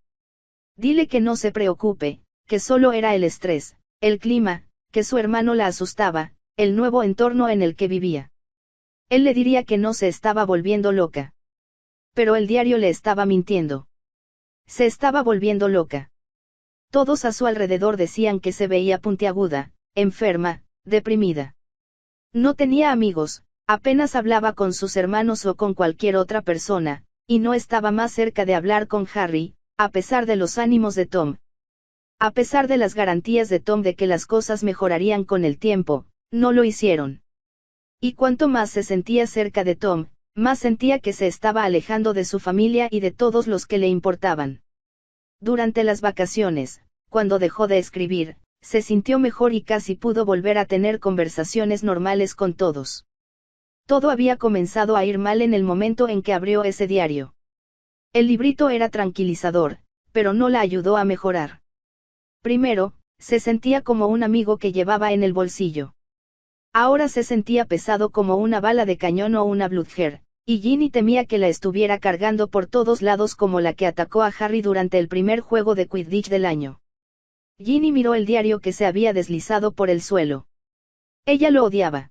Dile que no se preocupe, que solo era el estrés, el clima, que su hermano la asustaba, el nuevo entorno en el que vivía. Él le diría que no se estaba volviendo loca. Pero el diario le estaba mintiendo. Se estaba volviendo loca. Todos a su alrededor decían que se veía puntiaguda, enferma, deprimida. No tenía amigos, apenas hablaba con sus hermanos o con cualquier otra persona, y no estaba más cerca de hablar con Harry, a pesar de los ánimos de Tom. A pesar de las garantías de Tom de que las cosas mejorarían con el tiempo, no lo hicieron. Y cuanto más se sentía cerca de Tom, más sentía que se estaba alejando de su familia y de todos los que le importaban. Durante las vacaciones, cuando dejó de escribir, se sintió mejor y casi pudo volver a tener conversaciones normales con todos. Todo había comenzado a ir mal en el momento en que abrió ese diario. El librito era tranquilizador, pero no la ayudó a mejorar. Primero, se sentía como un amigo que llevaba en el bolsillo. Ahora se sentía pesado como una bala de cañón o una Bludger, y Ginny temía que la estuviera cargando por todos lados como la que atacó a Harry durante el primer juego de Quidditch del año. Ginny miró el diario que se había deslizado por el suelo. Ella lo odiaba.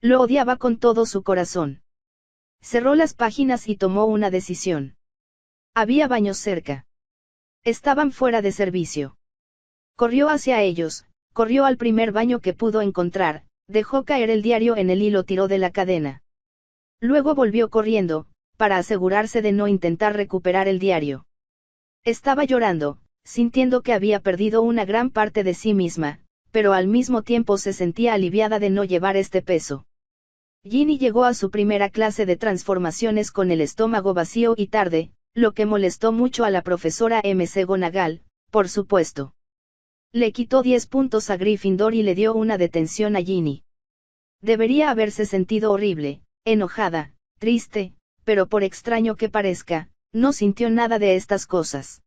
Lo odiaba con todo su corazón. Cerró las páginas y tomó una decisión. Había baños cerca. Estaban fuera de servicio. Corrió hacia ellos, corrió al primer baño que pudo encontrar, dejó caer el diario en él y lo tiró de la cadena. Luego volvió corriendo, para asegurarse de no intentar recuperar el diario. Estaba llorando, sintiendo que había perdido una gran parte de sí misma, pero al mismo tiempo se sentía aliviada de no llevar este peso. Ginny llegó a su primera clase de transformaciones con el estómago vacío y tarde, lo que molestó mucho a la profesora McGonagall, por supuesto. Le quitó 10 puntos a Gryffindor y le dio una detención a Ginny. Debería haberse sentido horrible, enojada, triste, pero por extraño que parezca, no sintió nada de estas cosas.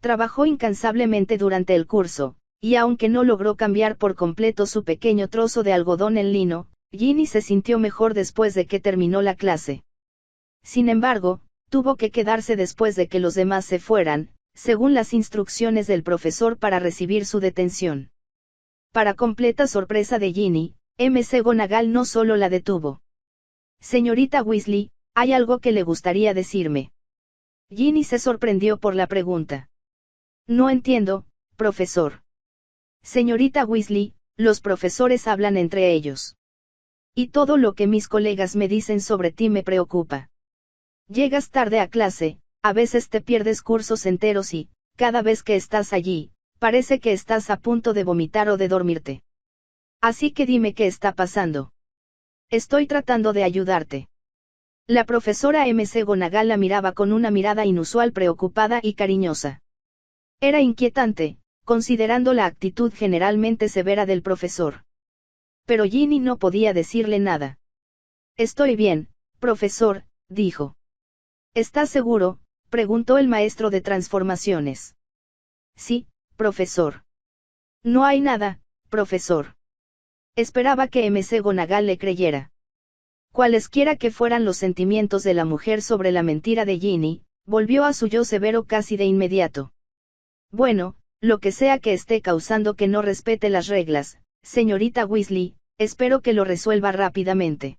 Trabajó incansablemente durante el curso, y aunque no logró cambiar por completo su pequeño trozo de algodón en lino, Ginny se sintió mejor después de que terminó la clase. Sin embargo, tuvo que quedarse después de que los demás se fueran, según las instrucciones del profesor para recibir su detención. Para completa sorpresa de Ginny, McGonagall no solo la detuvo. Señorita Weasley, ¿hay algo que le gustaría decirme? Ginny se sorprendió por la pregunta. No entiendo, profesor. Señorita Weasley, los profesores hablan entre ellos. Y todo lo que mis colegas me dicen sobre ti me preocupa. Llegas tarde a clase, a veces te pierdes cursos enteros y, cada vez que estás allí, parece que estás a punto de vomitar o de dormirte. Así que dime qué está pasando. Estoy tratando de ayudarte. La profesora McGonagall la miraba con una mirada inusual, preocupada y cariñosa. Era inquietante, considerando la actitud generalmente severa del profesor. Pero Ginny no podía decirle nada. Estoy bien, profesor, dijo. ¿Estás seguro?, preguntó el maestro de transformaciones. Sí, profesor. No hay nada, profesor. Esperaba que McGonagall le creyera. Cualesquiera que fueran los sentimientos de la mujer sobre la mentira de Ginny, volvió a su yo severo casi de inmediato. Bueno, lo que sea que esté causando que no respete las reglas, señorita Weasley, espero que lo resuelva rápidamente.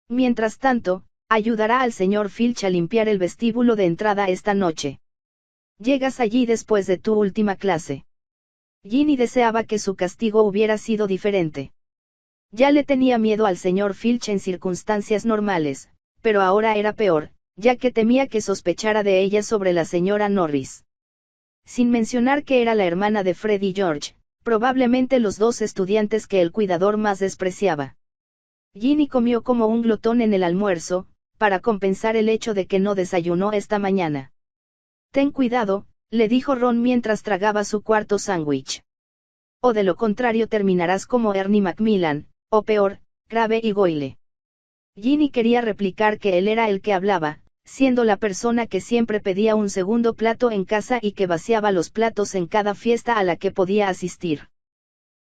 Mientras tanto, ayudará al señor Filch a limpiar el vestíbulo de entrada esta noche. Llegas allí después de tu última clase. Ginny deseaba que su castigo hubiera sido diferente. Ya le tenía miedo al señor Filch en circunstancias normales, pero ahora era peor, ya que temía que sospechara de ella sobre la señora Norris. Sin mencionar que era la hermana de Fred y George, probablemente los dos estudiantes que el cuidador más despreciaba. Ginny comió como un glotón en el almuerzo, para compensar el hecho de que no desayunó esta mañana. Ten cuidado, le dijo Ron mientras tragaba su cuarto sándwich. O de lo contrario terminarás como Ernie Macmillan, o peor, Crabbe y Goyle. Ginny quería replicar que él era el que hablaba, siendo la persona que siempre pedía un segundo plato en casa y que vaciaba los platos en cada fiesta a la que podía asistir.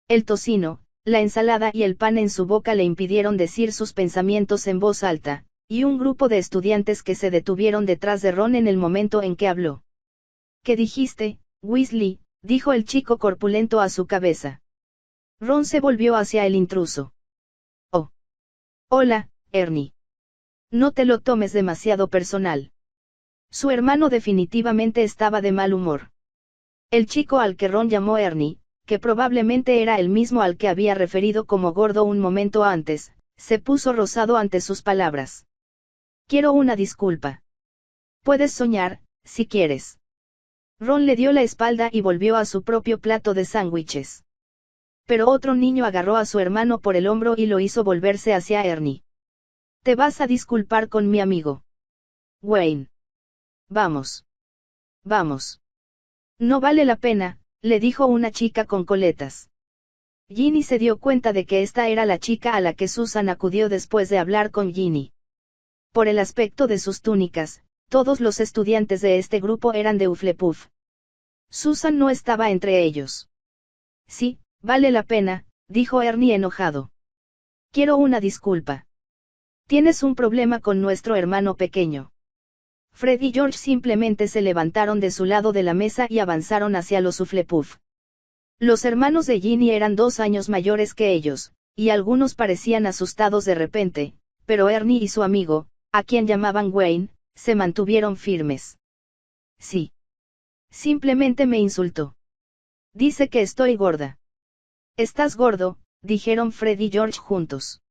El tocino, la ensalada y el pan en su boca le impidieron decir sus pensamientos en voz alta, y un grupo de estudiantes que se detuvieron detrás de Ron en el momento en que habló. ¿Qué dijiste, Weasley?, dijo el chico corpulento a su cabeza. Ron se volvió hacia el intruso. Oh. Hola, Ernie. No te lo tomes demasiado personal. Su hermano definitivamente estaba de mal humor. El chico al que Ron llamó Ernie, que probablemente era el mismo al que había referido como gordo un momento antes, se puso rosado ante sus palabras. Quiero una disculpa. Puedes soñar, si quieres. Ron le dio la espalda y volvió a su propio plato de sándwiches. Pero otro niño agarró a su hermano por el hombro y lo hizo volverse hacia Ernie. Te vas a disculpar con mi amigo Wayne. Vamos. Vamos. No vale la pena, le dijo una chica con coletas. Ginny se dio cuenta de que esta era la chica a la que Susan acudió después de hablar con Ginny. Por el aspecto de sus túnicas, todos los estudiantes de este grupo eran de Hufflepuff. Susan no estaba entre ellos. Sí, vale la pena, dijo Ernie enojado. Quiero una disculpa. Tienes un problema con nuestro hermano pequeño. Fred y George simplemente se levantaron de su lado de la mesa y avanzaron hacia los Hufflepuff. Los hermanos de Ginny eran 2 años mayores que ellos, y algunos parecían asustados de repente, pero Ernie y su amigo, a quien llamaban Wayne, se mantuvieron firmes. Sí. Simplemente me insultó. Dice que estoy gorda. Estás gordo, dijeron Fred y George juntos.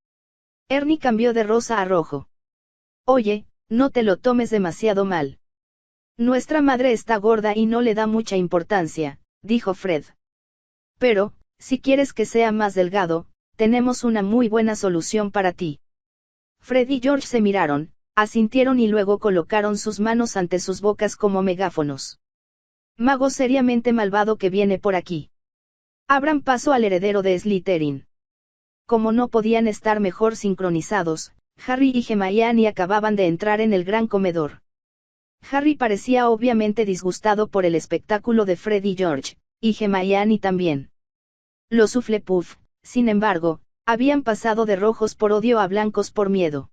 Ernie cambió de rosa a rojo. Oye, no te lo tomes demasiado mal. Nuestra madre está gorda y no le da mucha importancia, dijo Fred. Pero, si quieres que sea más delgado, tenemos una muy buena solución para ti. Fred y George se miraron, asintieron y luego colocaron sus manos ante sus bocas como megáfonos. Mago seriamente malvado que viene por aquí. Abran paso al heredero de Slytherin. Como no podían estar mejor sincronizados, Harry y Hermione acababan de entrar en el gran comedor. Harry parecía obviamente disgustado por el espectáculo de Fred y George, y Hermione también. Los Hufflepuff, sin embargo, habían pasado de rojos por odio a blancos por miedo.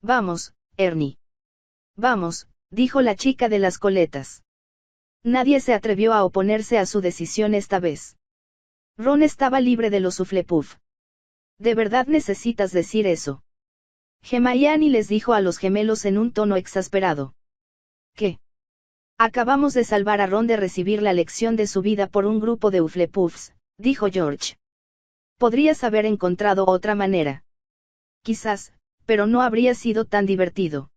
Vamos, Ernie. Vamos, dijo la chica de las coletas. Nadie se atrevió a oponerse a su decisión esta vez. Ron estaba libre de los Hufflepuff. ¿De verdad necesitas decir eso? Hermione les dijo a los gemelos en un tono exasperado. ¿Qué? Acabamos de salvar a Ron de recibir la lección de su vida por un grupo de Hufflepuffs, dijo George. Podrías haber encontrado otra manera. Quizás, pero no habría sido tan divertido.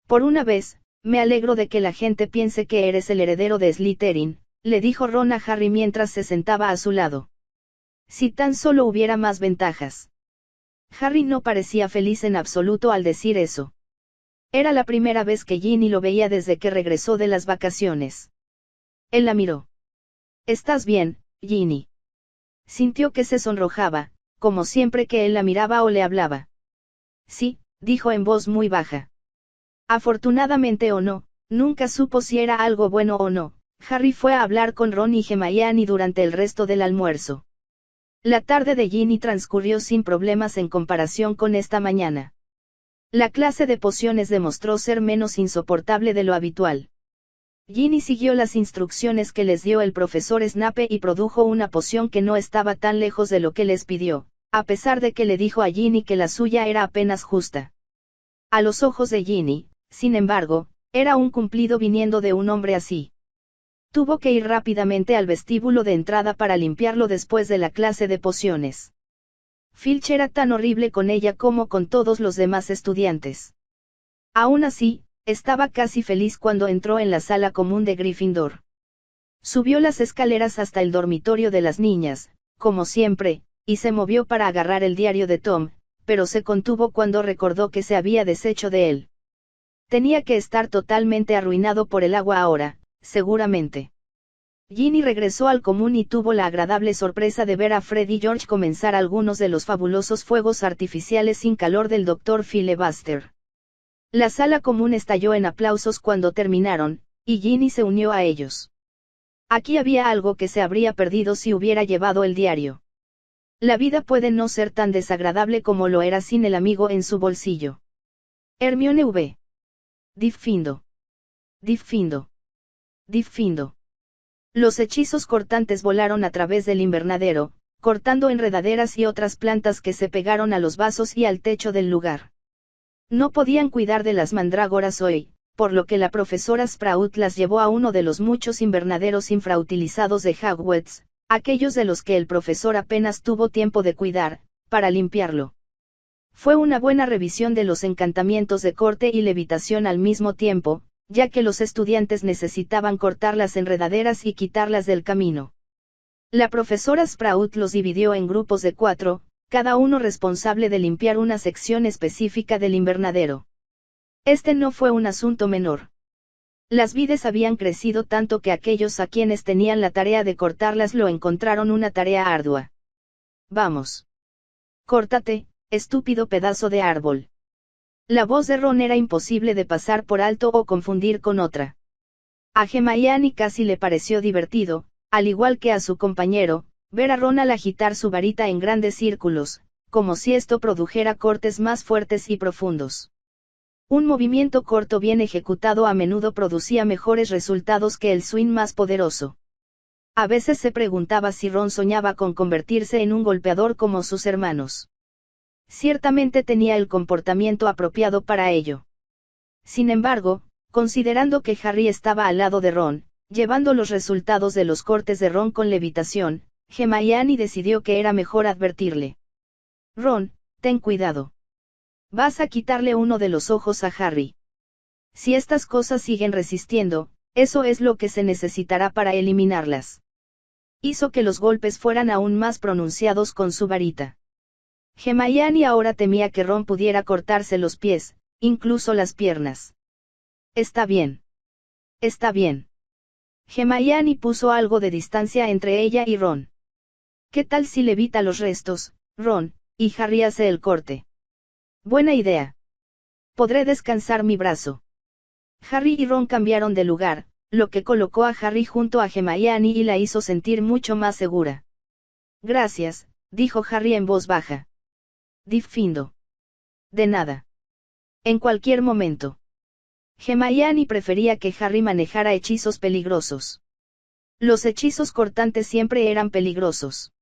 Por una vez, me alegro de que la gente piense que eres el heredero de Slytherin, le dijo Ron a Harry mientras se sentaba a su lado. Si tan solo hubiera más ventajas. Harry no parecía feliz en absoluto al decir eso. Era la primera vez que Ginny lo veía desde que regresó de las vacaciones. Él la miró. ¿Estás bien, Ginny? Sintió que se sonrojaba, como siempre que él la miraba o le hablaba. Sí, dijo en voz muy baja. Afortunadamente o no, nunca supo si era algo bueno o no. Harry fue a hablar con Ron y Hermione durante el resto del almuerzo. La tarde de Ginny transcurrió sin problemas en comparación con esta mañana. La clase de pociones demostró ser menos insoportable de lo habitual. Ginny siguió las instrucciones que les dio el profesor Snape y produjo una poción que no estaba tan lejos de lo que les pidió, a pesar de que le dijo a Ginny que la suya era apenas justa. A los ojos de Ginny, sin embargo, era un cumplido viniendo de un hombre así. Tuvo que ir rápidamente al vestíbulo de entrada para limpiarlo después de la clase de pociones. Filch era tan horrible con ella como con todos los demás estudiantes. Aún así, estaba casi feliz cuando entró en la sala común de Gryffindor. Subió las escaleras hasta el dormitorio de las niñas, como siempre, y se movió para agarrar el diario de Tom, pero se contuvo cuando recordó que se había deshecho de él. Tenía que estar totalmente arruinado por el agua ahora, seguramente. Ginny regresó al común y tuvo la agradable sorpresa de ver a Fred y George comenzar algunos de los fabulosos fuegos artificiales sin calor del Dr. Filibuster. La sala común estalló en aplausos cuando terminaron, y Ginny se unió a ellos. Aquí había algo que se habría perdido si hubiera llevado el diario. La vida puede no ser tan desagradable como lo era sin el amigo en su bolsillo. Hermione V. Diffindo. Diffindo. Diffindo. Los hechizos cortantes volaron a través del invernadero, cortando enredaderas y otras plantas que se pegaron a los vasos y al techo del lugar. No podían cuidar de las mandrágoras hoy, por lo que la profesora Sprout las llevó a uno de los muchos invernaderos infrautilizados de Hogwarts, aquellos de los que el profesor apenas tuvo tiempo de cuidar, para limpiarlo. Fue una buena revisión de los encantamientos de corte y levitación al mismo tiempo, ya que los estudiantes necesitaban cortar las enredaderas y quitarlas del camino. La profesora Sprout los dividió en grupos de 4, cada uno responsable de limpiar una sección específica del invernadero. Este no fue un asunto menor. Las vides habían crecido tanto que aquellos a quienes tenían la tarea de cortarlas lo encontraron una tarea ardua. Vamos. Córtate, estúpido pedazo de árbol. La voz de Ron era imposible de pasar por alto o confundir con otra. A Hermione casi le pareció divertido, al igual que a su compañero, ver a Ron al agitar su varita en grandes círculos, como si esto produjera cortes más fuertes y profundos. Un movimiento corto bien ejecutado a menudo producía mejores resultados que el swing más poderoso. A veces se preguntaba si Ron soñaba con convertirse en un golpeador como sus hermanos. Ciertamente tenía el comportamiento apropiado para ello. Sin embargo, considerando que Harry estaba al lado de Ron, llevando los resultados de los cortes de Ron con levitación, Hermione decidió que era mejor advertirle. Ron, ten cuidado. Vas a quitarle uno de los ojos a Harry. Si estas cosas siguen resistiendo, eso es lo que se necesitará para eliminarlas. Hizo que los golpes fueran aún más pronunciados con su varita. Hermione ahora temía que Ron pudiera cortarse los pies, incluso las piernas. Está bien. Está bien. Hermione puso algo de distancia entre ella y Ron. ¿Qué tal si levita los restos, Ron, y Harry hace el corte? Buena idea. Podré descansar mi brazo. Harry y Ron cambiaron de lugar, lo que colocó a Harry junto a Hermione y la hizo sentir mucho más segura. Gracias, dijo Harry en voz baja. Diffindo. De nada. En cualquier momento. Hermione prefería que Harry manejara hechizos peligrosos. Los hechizos cortantes siempre eran peligrosos.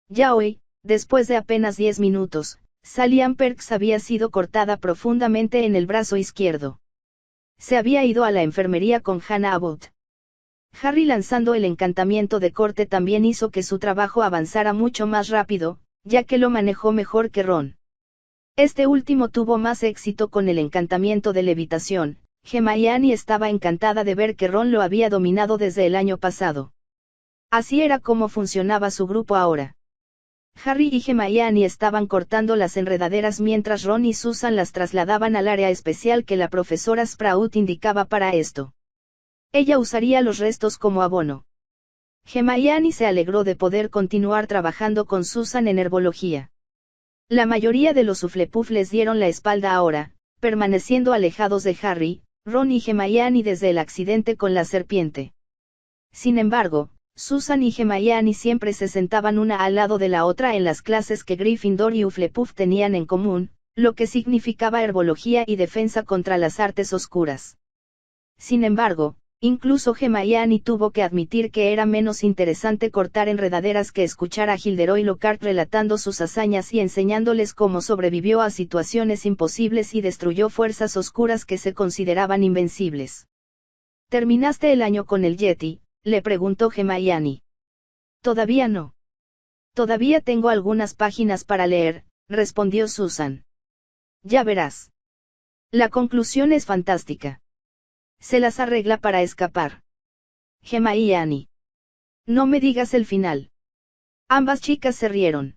Ya hoy, después de apenas 10 minutos, Sally Perks había sido cortada profundamente en el brazo izquierdo. Se había ido a la enfermería con Hannah Abbott. Harry lanzando el encantamiento de corte también hizo que su trabajo avanzara mucho más rápido, ya que lo manejó mejor que Ron. Este último tuvo más éxito con el encantamiento de levitación. Hermione estaba encantada de ver que Ron lo había dominado desde el año pasado. Así era como funcionaba su grupo ahora. Harry y Hermione estaban cortando las enredaderas mientras Ron y Susan las trasladaban al área especial que la profesora Sprout indicaba para esto. Ella usaría los restos como abono. Hermione se alegró de poder continuar trabajando con Susan en herbología. La mayoría de los Hufflepuff les dieron la espalda ahora, permaneciendo alejados de Harry, Ron y Hermione desde el accidente con la serpiente. Sin embargo, Susan y Hermione siempre se sentaban una al lado de la otra en las clases que Gryffindor y Hufflepuff tenían en común, lo que significaba herbología y defensa contra las artes oscuras. Sin embargo, incluso Hermione tuvo que admitir que era menos interesante cortar enredaderas que escuchar a Gilderoy Lockhart relatando sus hazañas y enseñándoles cómo sobrevivió a situaciones imposibles y destruyó fuerzas oscuras que se consideraban invencibles. ¿Terminaste el año con el Yeti?, le preguntó Hermione. Todavía no. Todavía tengo algunas páginas para leer, respondió Susan. Ya verás. La conclusión es fantástica. Se las arregla para escapar. Hermione. No me digas el final. Ambas chicas se rieron.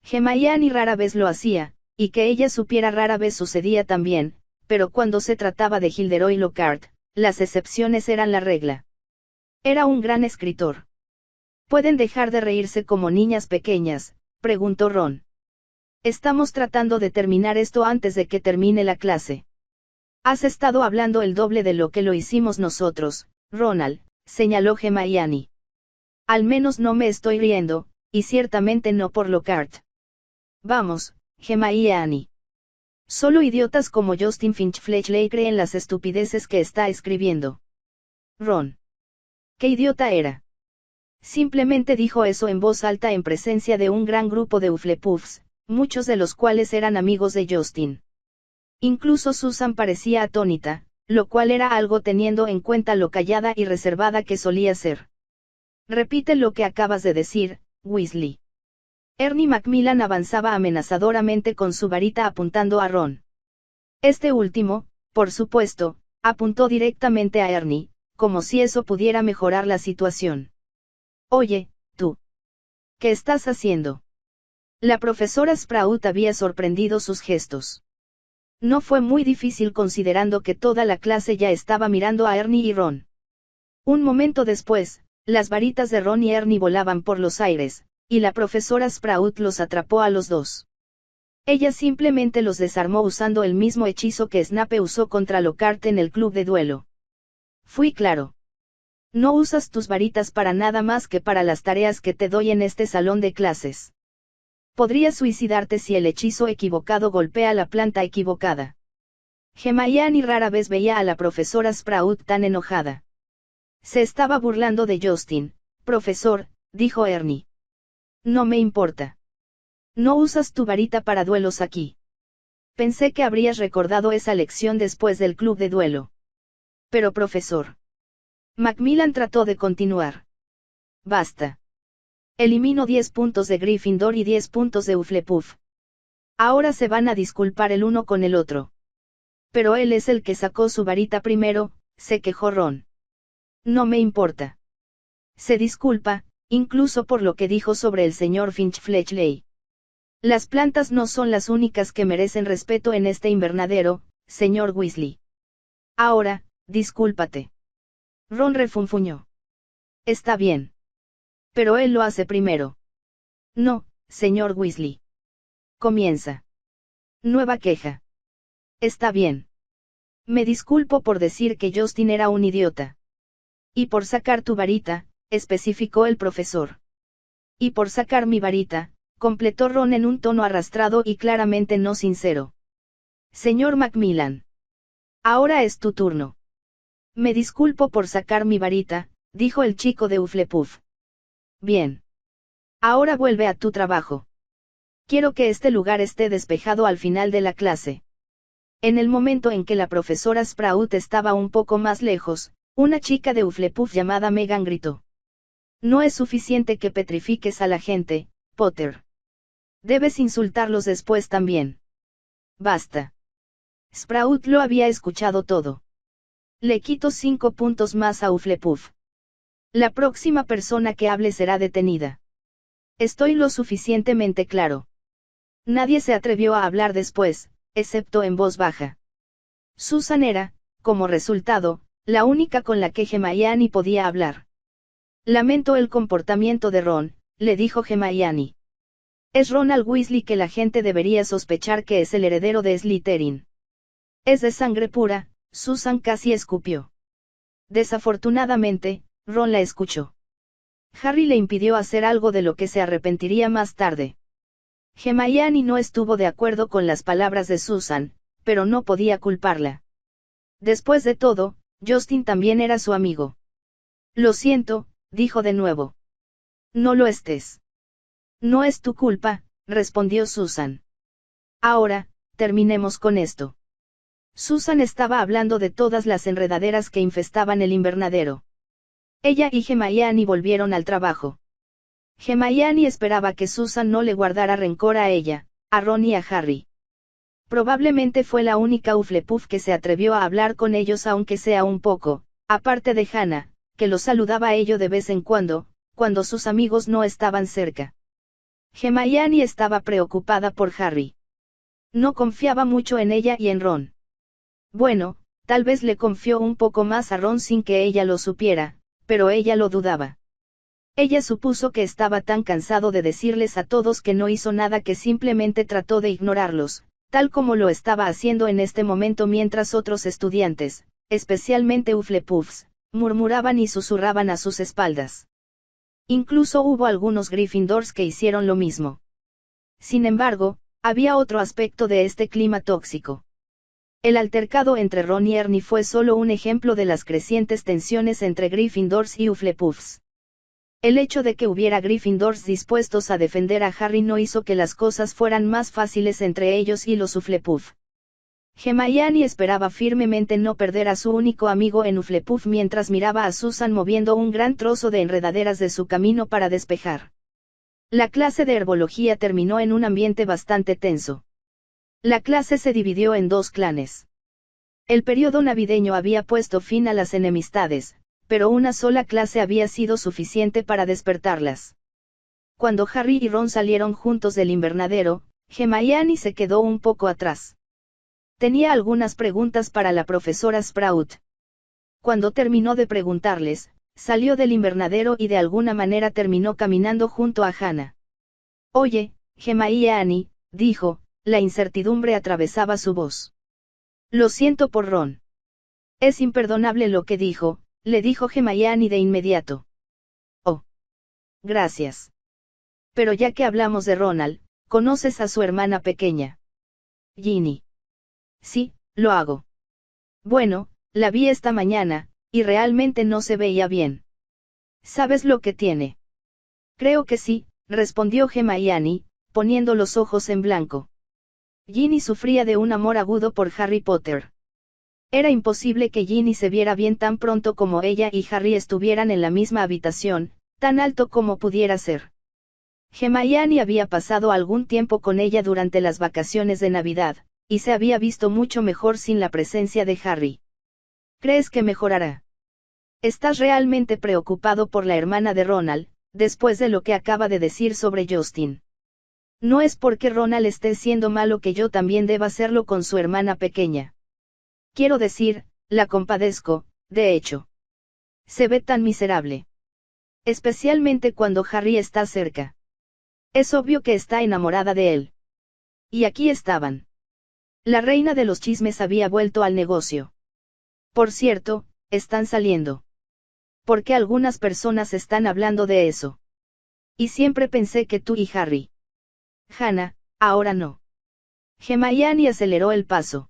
Hermione rara vez lo hacía, y que ella supiera rara vez sucedía también, pero cuando se trataba de Gilderoy Lockhart, las excepciones eran la regla. Era un gran escritor. ¿Pueden dejar de reírse como niñas pequeñas?, preguntó Ron. Estamos tratando de terminar esto antes de que termine la clase. Has estado hablando el doble de lo que lo hicimos nosotros, Ronald, señaló Hermione. Al menos no me estoy riendo, y ciertamente no por Lockhart. Vamos, Hermione. Solo idiotas como Justin Finch-Fletchley creen las estupideces que está escribiendo. Ron. ¿Qué idiota era? Simplemente dijo eso en voz alta en presencia de un gran grupo de Hufflepuffs, muchos de los cuales eran amigos de Justin. Incluso Susan parecía atónita, lo cual era algo teniendo en cuenta lo callada y reservada que solía ser. Repite lo que acabas de decir, Weasley. Ernie Macmillan avanzaba amenazadoramente con su varita apuntando a Ron. Este último, por supuesto, apuntó directamente a Ernie, como si eso pudiera mejorar la situación. Oye, tú. ¿Qué estás haciendo? La profesora Sprout había sorprendido sus gestos. No fue muy difícil considerando que toda la clase ya estaba mirando a Ernie y Ron. Un momento después, las varitas de Ron y Ernie volaban por los aires, y la profesora Sprout los atrapó a los dos. Ella simplemente los desarmó usando el mismo hechizo que Snape usó contra Lockhart en el club de duelo. Fui claro. No usas tus varitas para nada más que para las tareas que te doy en este salón de clases. Podrías suicidarte si el hechizo equivocado golpea la planta equivocada. Hermione rara vez veía a la profesora Sprout tan enojada. Se estaba burlando de Justin, profesor, dijo Ernie. No me importa. No usas tu varita para duelos aquí. Pensé que habrías recordado esa lección después del club de duelo. Pero profesor. Macmillan trató de continuar. Basta. Elimino 10 puntos de Gryffindor y 10 puntos de Hufflepuff. Ahora se van a disculpar el uno con el otro. Pero él es el que sacó su varita primero, se quejó Ron. No me importa. Se disculpa, incluso por lo que dijo sobre el señor Finch-Fletchley. Las plantas no son las únicas que merecen respeto en este invernadero, señor Weasley. Ahora, discúlpate. Ron refunfuñó. Está bien. Pero él lo hace primero. No, señor Weasley. Comienza. Nueva queja. Está bien. Me disculpo por decir que Justin era un idiota. Y por sacar tu varita, especificó el profesor. Y por sacar mi varita, completó Ron en un tono arrastrado y claramente no sincero. Señor Macmillan. Ahora es tu turno. Me disculpo por sacar mi varita, dijo el chico de Hufflepuff. Bien. Ahora vuelve a tu trabajo. Quiero que este lugar esté despejado al final de la clase. En el momento en que la profesora Sprout estaba un poco más lejos, una chica de Hufflepuff llamada Megan gritó. No es suficiente que petrifiques a la gente, Potter. Debes insultarlos después también. basta. Sprout lo había escuchado todo. Le quito 5 puntos más a Hufflepuff. La próxima persona que hable será detenida. Estoy lo suficientemente claro. Nadie se atrevió a hablar después, excepto en voz baja. Susan era, como resultado, la única con la que Hermione podía hablar. Lamento el comportamiento de Ron, le dijo Hermione. Es Ronald Weasley que la gente debería sospechar que es el heredero de Slytherin. Es de sangre pura, Susan casi escupió. Desafortunadamente, Ron la escuchó. Harry le impidió hacer algo de lo que se arrepentiría más tarde. Hermione no estuvo de acuerdo con las palabras de Susan, pero no podía culparla. Después de todo, Justin también era su amigo. Lo siento, dijo de nuevo. No lo estés. No es tu culpa, respondió Susan. Ahora, terminemos con esto. Susan estaba hablando de todas las enredaderas que infestaban el invernadero. Ella y Hermione volvieron al trabajo. Hermione esperaba que Susan no le guardara rencor a ella, a Ron y a Harry. Probablemente fue la única Hufflepuff que se atrevió a hablar con ellos aunque sea un poco, aparte de Hannah, que los saludaba a ello de vez en cuando sus amigos no estaban cerca. Hermione estaba preocupada por Harry. No confiaba mucho en ella y en Ron. Bueno, tal vez le confió un poco más a Ron sin que ella lo supiera, pero ella lo dudaba. Ella supuso que estaba tan cansado de decirles a todos que no hizo nada que simplemente trató de ignorarlos, tal como lo estaba haciendo en este momento mientras otros estudiantes, especialmente Hufflepuffs, murmuraban y susurraban a sus espaldas. Incluso hubo algunos Gryffindors que hicieron lo mismo. Sin embargo, había otro aspecto de este clima tóxico. El altercado entre Ron y Ernie fue solo un ejemplo de las crecientes tensiones entre Gryffindors y Hufflepuffs. El hecho de que hubiera Gryffindors dispuestos a defender a Harry no hizo que las cosas fueran más fáciles entre ellos y los Hufflepuff. Hermione esperaba firmemente no perder a su único amigo en Hufflepuff mientras miraba a Susan moviendo un gran trozo de enredaderas de su camino para despejar. La clase de herbología terminó en un ambiente bastante tenso. La clase se dividió en 2 clanes. El periodo navideño había puesto fin a las enemistades, pero una sola clase había sido suficiente para despertarlas. Cuando Harry y Ron salieron juntos del invernadero, Hermione se quedó un poco atrás. Tenía algunas preguntas para la profesora Sprout. Cuando terminó de preguntarles, salió del invernadero y de alguna manera terminó caminando junto a Hannah. Oye, Hermione, dijo, la incertidumbre atravesaba su voz. Lo siento por Ron. Es imperdonable lo que dijo, le dijo Hermione de inmediato. Oh. Gracias. Pero ya que hablamos de Ronald, ¿conoces a su hermana pequeña? Ginny. Sí, lo hago. Bueno, la vi esta mañana, y realmente no se veía bien. ¿Sabes lo que tiene? Creo que sí, respondió Hermione, poniendo los ojos en blanco. Ginny sufría de un amor agudo por Harry Potter. Era imposible que Ginny se viera bien tan pronto como ella y Harry estuvieran en la misma habitación, tan alto como pudiera ser. Hermione había pasado algún tiempo con ella durante las vacaciones de Navidad, y se había visto mucho mejor sin la presencia de Harry. ¿Crees que mejorará? ¿Estás realmente preocupado por la hermana de Ronald, después de lo que acaba de decir sobre Justin? No es porque Ronald esté siendo malo que yo también deba hacerlo con su hermana pequeña. Quiero decir, la compadezco, de hecho. Se ve tan miserable. Especialmente cuando Harry está cerca. Es obvio que está enamorada de él. Y aquí estaban. La reina de los chismes había vuelto al negocio. Por cierto, están saliendo. Porque algunas personas están hablando de eso. Y siempre pensé que tú y Harry. Hannah, ahora no. Hermione aceleró el paso.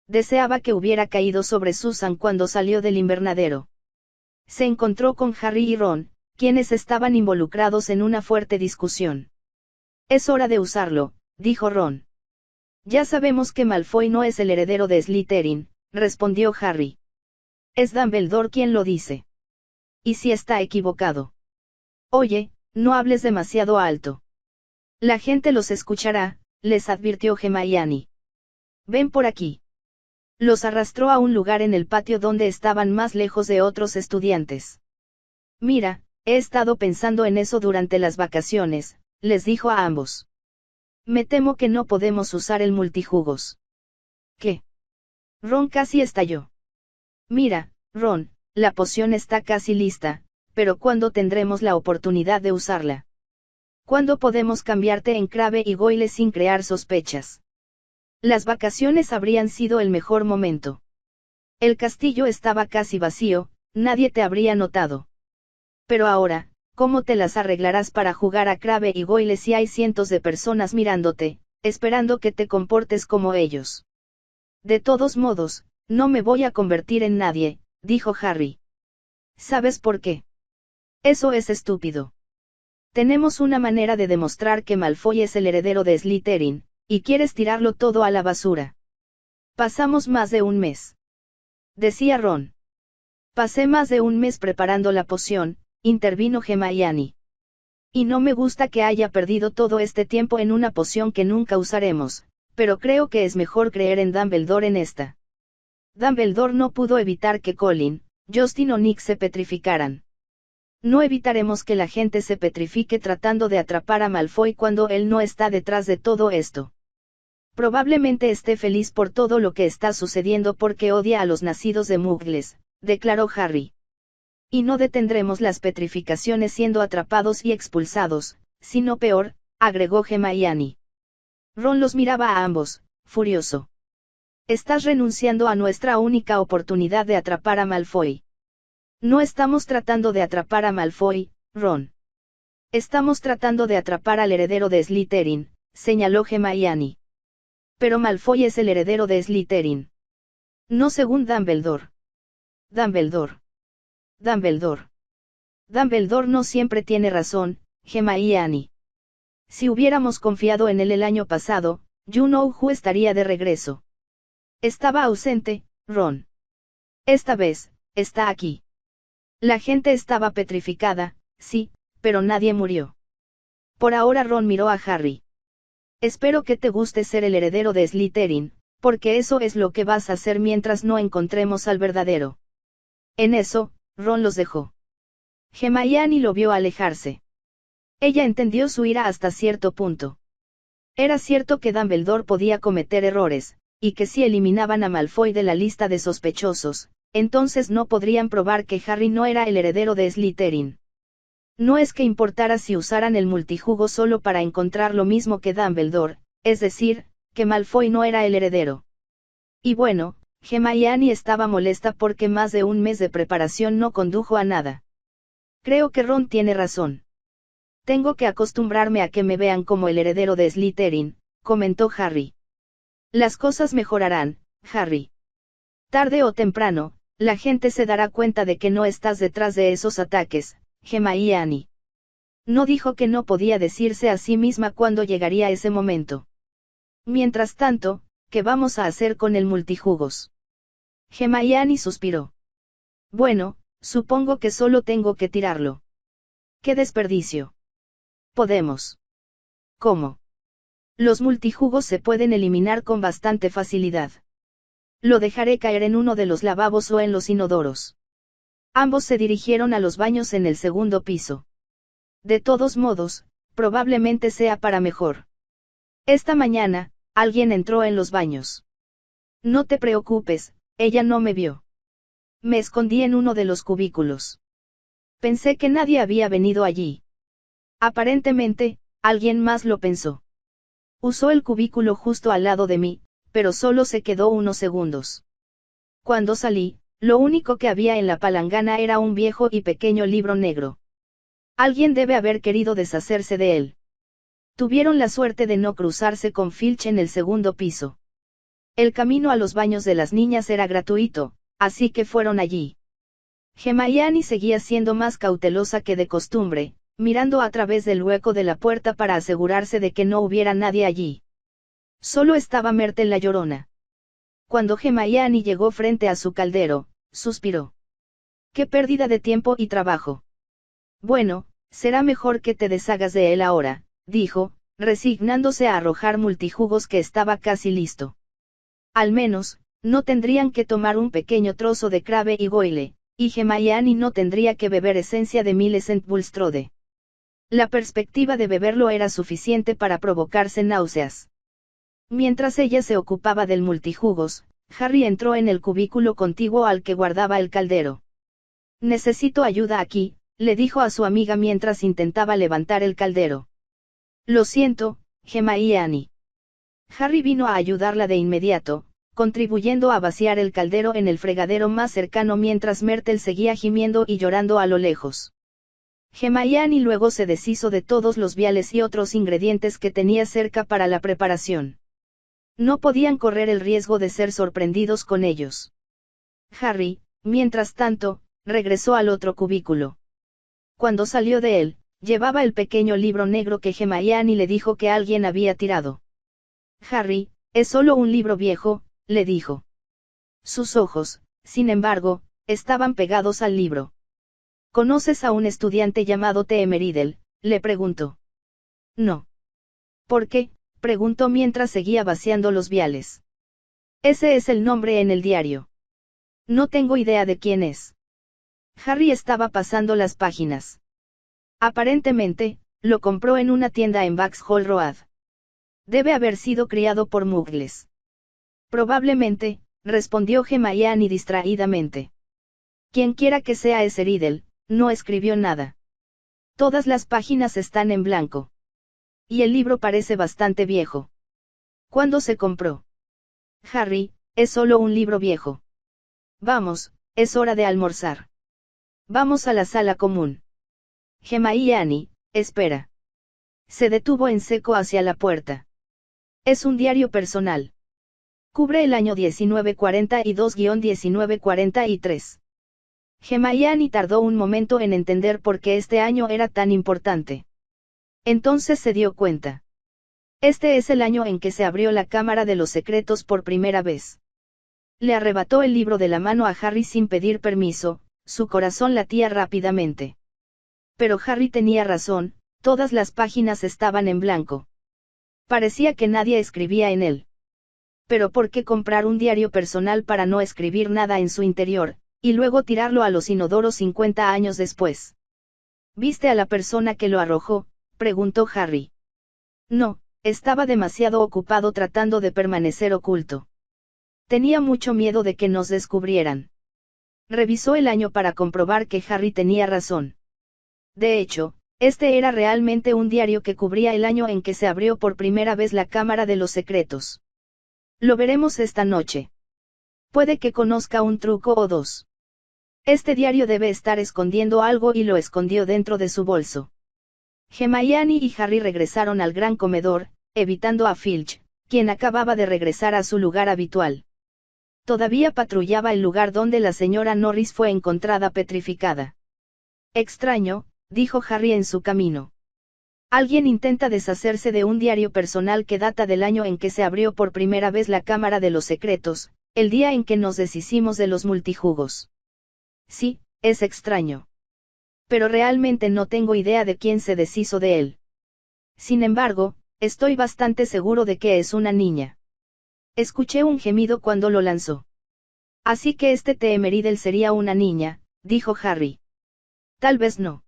Deseaba que hubiera caído sobre Susan cuando salió del invernadero. Se encontró con Harry y Ron, quienes estaban involucrados en una fuerte discusión. Es hora de usarlo, dijo Ron. Ya sabemos que Malfoy no es el heredero de Slytherin, respondió Harry. Es Dumbledore quien lo dice. ¿Y si está equivocado? Oye, no hables demasiado alto. La gente los escuchará, les advirtió Hermione. Ven por aquí. Los arrastró a un lugar en el patio donde estaban más lejos de otros estudiantes. Mira, he estado pensando en eso durante las vacaciones, les dijo a ambos. Me temo que no podemos usar el multijugos. ¿Qué? Ron casi estalló. Mira, Ron, la poción está casi lista, pero ¿cuándo tendremos la oportunidad de usarla? ¿Cuándo podemos cambiarte en Crabbe y Goyle sin crear sospechas? Las vacaciones habrían sido el mejor momento. El castillo estaba casi vacío, nadie te habría notado. Pero ahora, ¿cómo te las arreglarás para jugar a Crabbe y Goyle si hay cientos de personas mirándote, esperando que te comportes como ellos? De todos modos, no me voy a convertir en nadie, dijo Harry. ¿Sabes por qué? Eso es estúpido. Tenemos una manera de demostrar que Malfoy es el heredero de Slytherin, y quieres tirarlo todo a la basura. Pasamos más de un mes. Decía Ron. Pasé más de un mes preparando la poción, intervino Hermione. Y no me gusta que haya perdido todo este tiempo en una poción que nunca usaremos, pero creo que es mejor creer en Dumbledore en esta. Dumbledore no pudo evitar que Colin, Justin o Nick se petrificaran. No evitaremos que la gente se petrifique tratando de atrapar a Malfoy cuando él no está detrás de todo esto. Probablemente esté feliz por todo lo que está sucediendo porque odia a los nacidos de Muggles, declaró Harry. Y no detendremos las petrificaciones siendo atrapados y expulsados, sino peor, agregó Hermione. Ron los miraba a ambos, furioso. Estás renunciando a nuestra única oportunidad de atrapar a Malfoy. No estamos tratando de atrapar a Malfoy, Ron. Estamos tratando de atrapar al heredero de Slytherin, señaló Hermione. Pero Malfoy es el heredero de Slytherin. No según Dumbledore. Dumbledore. Dumbledore. Dumbledore no siempre tiene razón, Hermione. Si hubiéramos confiado en él el año pasado, Juno estaría de regreso. Estaba ausente, Ron. Esta vez, está aquí. La gente estaba petrificada, sí, pero nadie murió. Por ahora Ron miró a Harry. Espero que te guste ser el heredero de Slytherin, porque eso es lo que vas a hacer mientras no encontremos al verdadero. En eso, Ron los dejó. Hermione lo vio alejarse. Ella entendió su ira hasta cierto punto. Era cierto que Dumbledore podía cometer errores, y que si eliminaban a Malfoy de la lista de sospechosos, entonces no podrían probar que Harry no era el heredero de Slytherin. No es que importara si usaran el multijugo solo para encontrar lo mismo que Dumbledore, es decir, que Malfoy no era el heredero. Y bueno, Hermione estaba molesta porque más de un mes de preparación no condujo a nada. Creo que Ron tiene razón. Tengo que acostumbrarme a que me vean como el heredero de Slytherin, comentó Harry. Las cosas mejorarán, Harry. Tarde o temprano, la gente se dará cuenta de que no estás detrás de esos ataques, Hermione. No dijo que no podía decirse a sí misma cuándo llegaría ese momento. Mientras tanto, ¿qué vamos a hacer con el multijugos? Hermione suspiró. Bueno, supongo que solo tengo que tirarlo. ¡Qué desperdicio! Podemos. ¿Cómo? Los multijugos se pueden eliminar con bastante facilidad. Lo dejaré caer en uno de los lavabos o en los inodoros. Ambos se dirigieron a los baños en el segundo piso. De todos modos, probablemente sea para mejor. Esta mañana, alguien entró en los baños. No te preocupes, ella no me vio. Me escondí en uno de los cubículos. Pensé que nadie había venido allí. Aparentemente, alguien más lo pensó. Usó el cubículo justo al lado de mí, pero solo se quedó unos segundos. Cuando salí, lo único que había en la palangana era un viejo y pequeño libro negro. Alguien debe haber querido deshacerse de él. Tuvieron la suerte de no cruzarse con Filch en el segundo piso. El camino a los baños de las niñas era gratuito, así que fueron allí. Hermione seguía siendo más cautelosa que de costumbre, mirando a través del hueco de la puerta para asegurarse de que no hubiera nadie allí. Solo estaba Myrtle la Llorona. Cuando Hermione llegó frente a su caldero, suspiró. ¡Qué pérdida de tiempo y trabajo! Bueno, será mejor que te deshagas de él ahora, dijo, resignándose a arrojar multijugos que estaba casi listo. Al menos, no tendrían que tomar un pequeño trozo de Crabbe y Goyle, y Hermione no tendría que beber esencia de Millicent Bulstrode. La perspectiva de beberlo era suficiente para provocarse náuseas. Mientras ella se ocupaba del multijugos, Harry entró en el cubículo contiguo al que guardaba el caldero. Necesito ayuda aquí, le dijo a su amiga mientras intentaba levantar el caldero. Lo siento, Hermione. Harry vino a ayudarla de inmediato, contribuyendo a vaciar el caldero en el fregadero más cercano mientras Myrtle seguía gimiendo y llorando a lo lejos. Hermione luego se deshizo de todos los viales y otros ingredientes que tenía cerca para la preparación. No podían correr el riesgo de ser sorprendidos con ellos. Harry, mientras tanto, regresó al otro cubículo. Cuando salió de él, llevaba el pequeño libro negro que Hermione le dijo que alguien había tirado. Harry, es solo un libro viejo, le dijo. Sus ojos, sin embargo, estaban pegados al libro. ¿Conoces a un estudiante llamado T.M. Riddle?, le preguntó. No. ¿Por qué?, preguntó mientras seguía vaciando los viales. Ese es el nombre en el diario. No tengo idea de quién es. Harry estaba pasando las páginas. Aparentemente, lo compró en una tienda en Vauxhall Road. Debe haber sido criado por muggles. Probablemente, respondió Hermione distraídamente. Quienquiera que sea ese Riddle, no escribió nada. Todas las páginas están en blanco. Y el libro parece bastante viejo. ¿Cuándo se compró? Harry, es solo un libro viejo. Vamos, es hora de almorzar. Vamos a la sala común. Hermione, espera. Se detuvo en seco hacia la puerta. Es un diario personal. Cubre el año 1942-1943. Hermione tardó un momento en entender por qué este año era tan importante. Entonces se dio cuenta. Este es el año en que se abrió la Cámara de los Secretos por primera vez. Le arrebató el libro de la mano a Harry sin pedir permiso, su corazón latía rápidamente. Pero Harry tenía razón, todas las páginas estaban en blanco. Parecía que nadie escribía en él. Pero ¿por qué comprar un diario personal para no escribir nada en su interior, y luego tirarlo a los inodoros 50 años después? ¿Viste a la persona que lo arrojó?, preguntó Harry. No, estaba demasiado ocupado tratando de permanecer oculto. Tenía mucho miedo de que nos descubrieran. Revisó el año para comprobar que Harry tenía razón. De hecho, este era realmente un diario que cubría el año en que se abrió por primera vez la Cámara de los Secretos. Lo veremos esta noche. Puede que conozca un truco o dos. Este diario debe estar escondiendo algo y lo escondió dentro de su bolso. Hermione y Harry regresaron al gran comedor, evitando a Filch, quien acababa de regresar a su lugar habitual. Todavía patrullaba el lugar donde la señora Norris fue encontrada petrificada. Extraño, dijo Harry en su camino. Alguien intenta deshacerse de un diario personal que data del año en que se abrió por primera vez la Cámara de los Secretos, el día en que nos deshicimos de los multijugos. Sí, es extraño. Pero realmente no tengo idea de quién se deshizo de él. Sin embargo, estoy bastante seguro de que es una niña. Escuché un gemido cuando lo lanzó. Así que este T.M. Riddle sería una niña, dijo Harry. Tal vez no.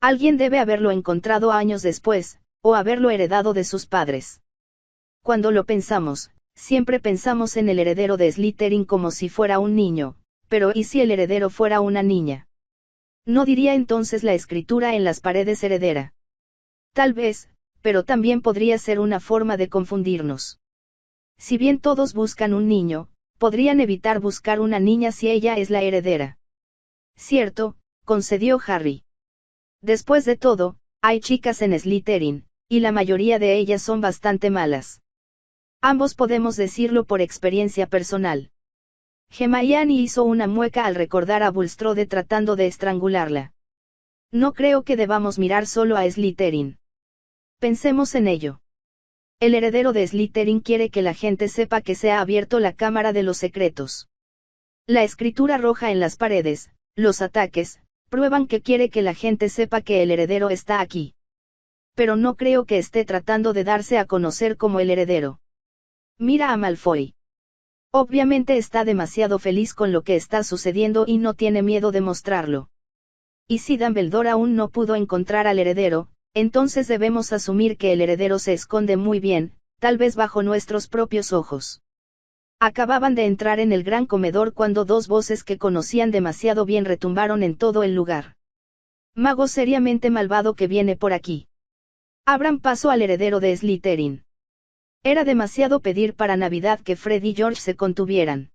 Alguien debe haberlo encontrado años después, o haberlo heredado de sus padres. Cuando lo pensamos, siempre pensamos en el heredero de Slytherin como si fuera un niño, pero ¿y si el heredero fuera una niña? ¿No diría entonces la escritura en las paredes heredera? Tal vez, pero también podría ser una forma de confundirnos. Si bien todos buscan un niño, podrían evitar buscar una niña si ella es la heredera. Cierto, concedió Harry. Después de todo, hay chicas en Slytherin, y la mayoría de ellas son bastante malas. Ambos podemos decirlo por experiencia personal. Hermione hizo una mueca al recordar a Bulstrode tratando de estrangularla. No creo que debamos mirar solo a Slytherin. Pensemos en ello. El heredero de Slytherin quiere que la gente sepa que se ha abierto la Cámara de los Secretos. La escritura roja en las paredes, los ataques, prueban que quiere que la gente sepa que el heredero está aquí. Pero no creo que esté tratando de darse a conocer como el heredero. Mira a Malfoy. Obviamente está demasiado feliz con lo que está sucediendo y no tiene miedo de mostrarlo. Y si Dumbledore aún no pudo encontrar al heredero, entonces debemos asumir que el heredero se esconde muy bien, tal vez bajo nuestros propios ojos. Acababan de entrar en el gran comedor cuando dos voces que conocían demasiado bien retumbaron en todo el lugar. Mago seriamente malvado que viene por aquí. Abran paso al heredero de Slytherin. Era demasiado pedir para Navidad que Fred y George se contuvieran.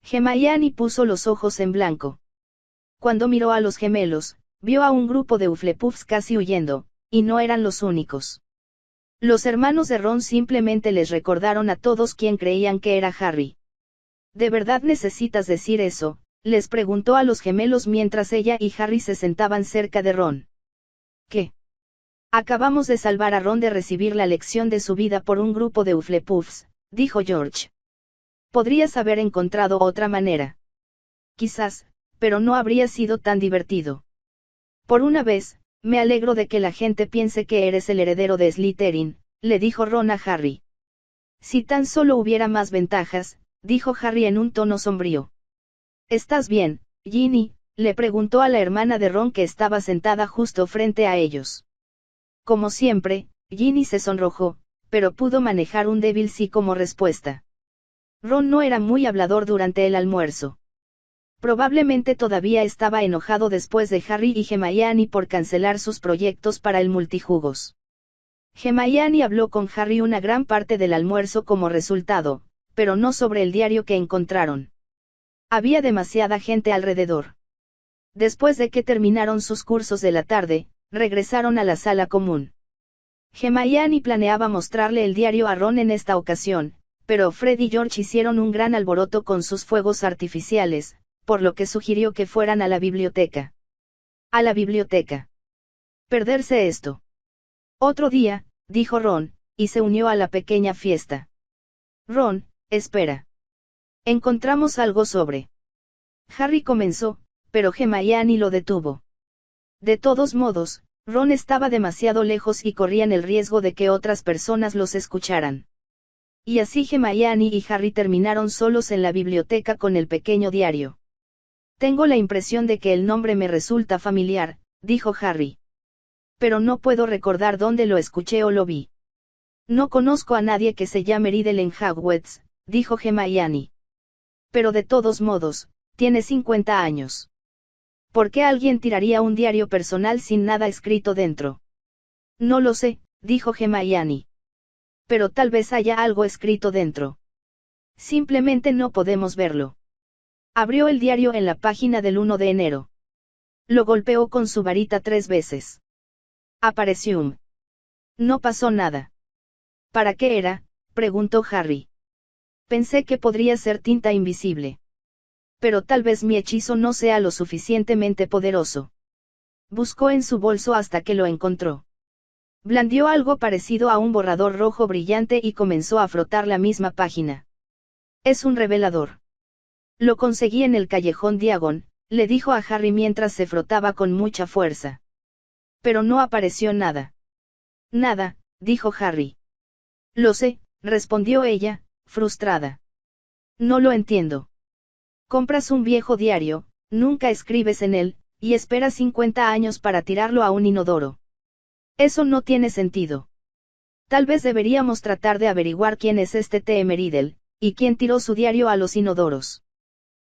Hermione puso los ojos en blanco. Cuando miró a los gemelos, vio a un grupo de Hufflepuffs casi huyendo, y no eran los únicos. Los hermanos de Ron simplemente les recordaron a todos quién creían que era Harry. ¿De verdad necesitas decir eso?, les preguntó a los gemelos mientras ella y Harry se sentaban cerca de Ron. ¿Qué? Acabamos de salvar a Ron de recibir la lección de su vida por un grupo de Hufflepuffs, dijo George. Podrías haber encontrado otra manera. Quizás, pero no habría sido tan divertido. Por una vez, me alegro de que la gente piense que eres el heredero de Slytherin, le dijo Ron a Harry. Si tan solo hubiera más ventajas, dijo Harry en un tono sombrío. ¿Estás bien, Ginny?, le preguntó a la hermana de Ron que estaba sentada justo frente a ellos. Como siempre, Ginny se sonrojó, pero pudo manejar un débil sí como respuesta. Ron no era muy hablador durante el almuerzo. Probablemente todavía estaba enojado después de Harry y Hermione por cancelar sus proyectos para el multijugos. Hermione habló con Harry una gran parte del almuerzo como resultado, pero no sobre el diario que encontraron. Había demasiada gente alrededor. Después de que terminaron sus cursos de la tarde, regresaron a la sala común. Hermione planeaba mostrarle el diario a Ron en esta ocasión, pero Fred y George hicieron un gran alboroto con sus fuegos artificiales, por lo que sugirió que fueran a la biblioteca. A la biblioteca. Perderse esto. Otro día, dijo Ron, y se unió a la pequeña fiesta. Ron, espera. Encontramos algo sobre. Harry comenzó, pero Hermione lo detuvo. De todos modos, Ron estaba demasiado lejos y corrían el riesgo de que otras personas los escucharan. Y así Hermione y Harry terminaron solos en la biblioteca con el pequeño diario. Tengo la impresión de que el nombre me resulta familiar, dijo Harry. Pero no puedo recordar dónde lo escuché o lo vi. No conozco a nadie que se llame Riddle en Hogwarts, dijo Hermione. Pero de todos modos, tiene 50 años. ¿Por qué alguien tiraría un diario personal sin nada escrito dentro? No lo sé, dijo Hermione. Pero tal vez haya algo escrito dentro. Simplemente no podemos verlo. Abrió el diario en la página del 1 de enero. Lo golpeó con su varita 3 veces. Apareció. No pasó nada. ¿Para qué era?, preguntó Harry. Pensé que podría ser tinta invisible. Pero tal vez mi hechizo no sea lo suficientemente poderoso. Buscó en su bolso hasta que lo encontró. Blandió algo parecido a un borrador rojo brillante y comenzó a frotar la misma página. Es un revelador. Lo conseguí en el callejón Diagon, le dijo a Harry mientras se frotaba con mucha fuerza. Pero no apareció nada. Nada, dijo Harry. Lo sé, respondió ella, frustrada. No lo entiendo. Compras un viejo diario, nunca escribes en él, y esperas 50 años para tirarlo a un inodoro. Eso no tiene sentido. Tal vez deberíamos tratar de averiguar quién es este T.M. Riddle, y quién tiró su diario a los inodoros.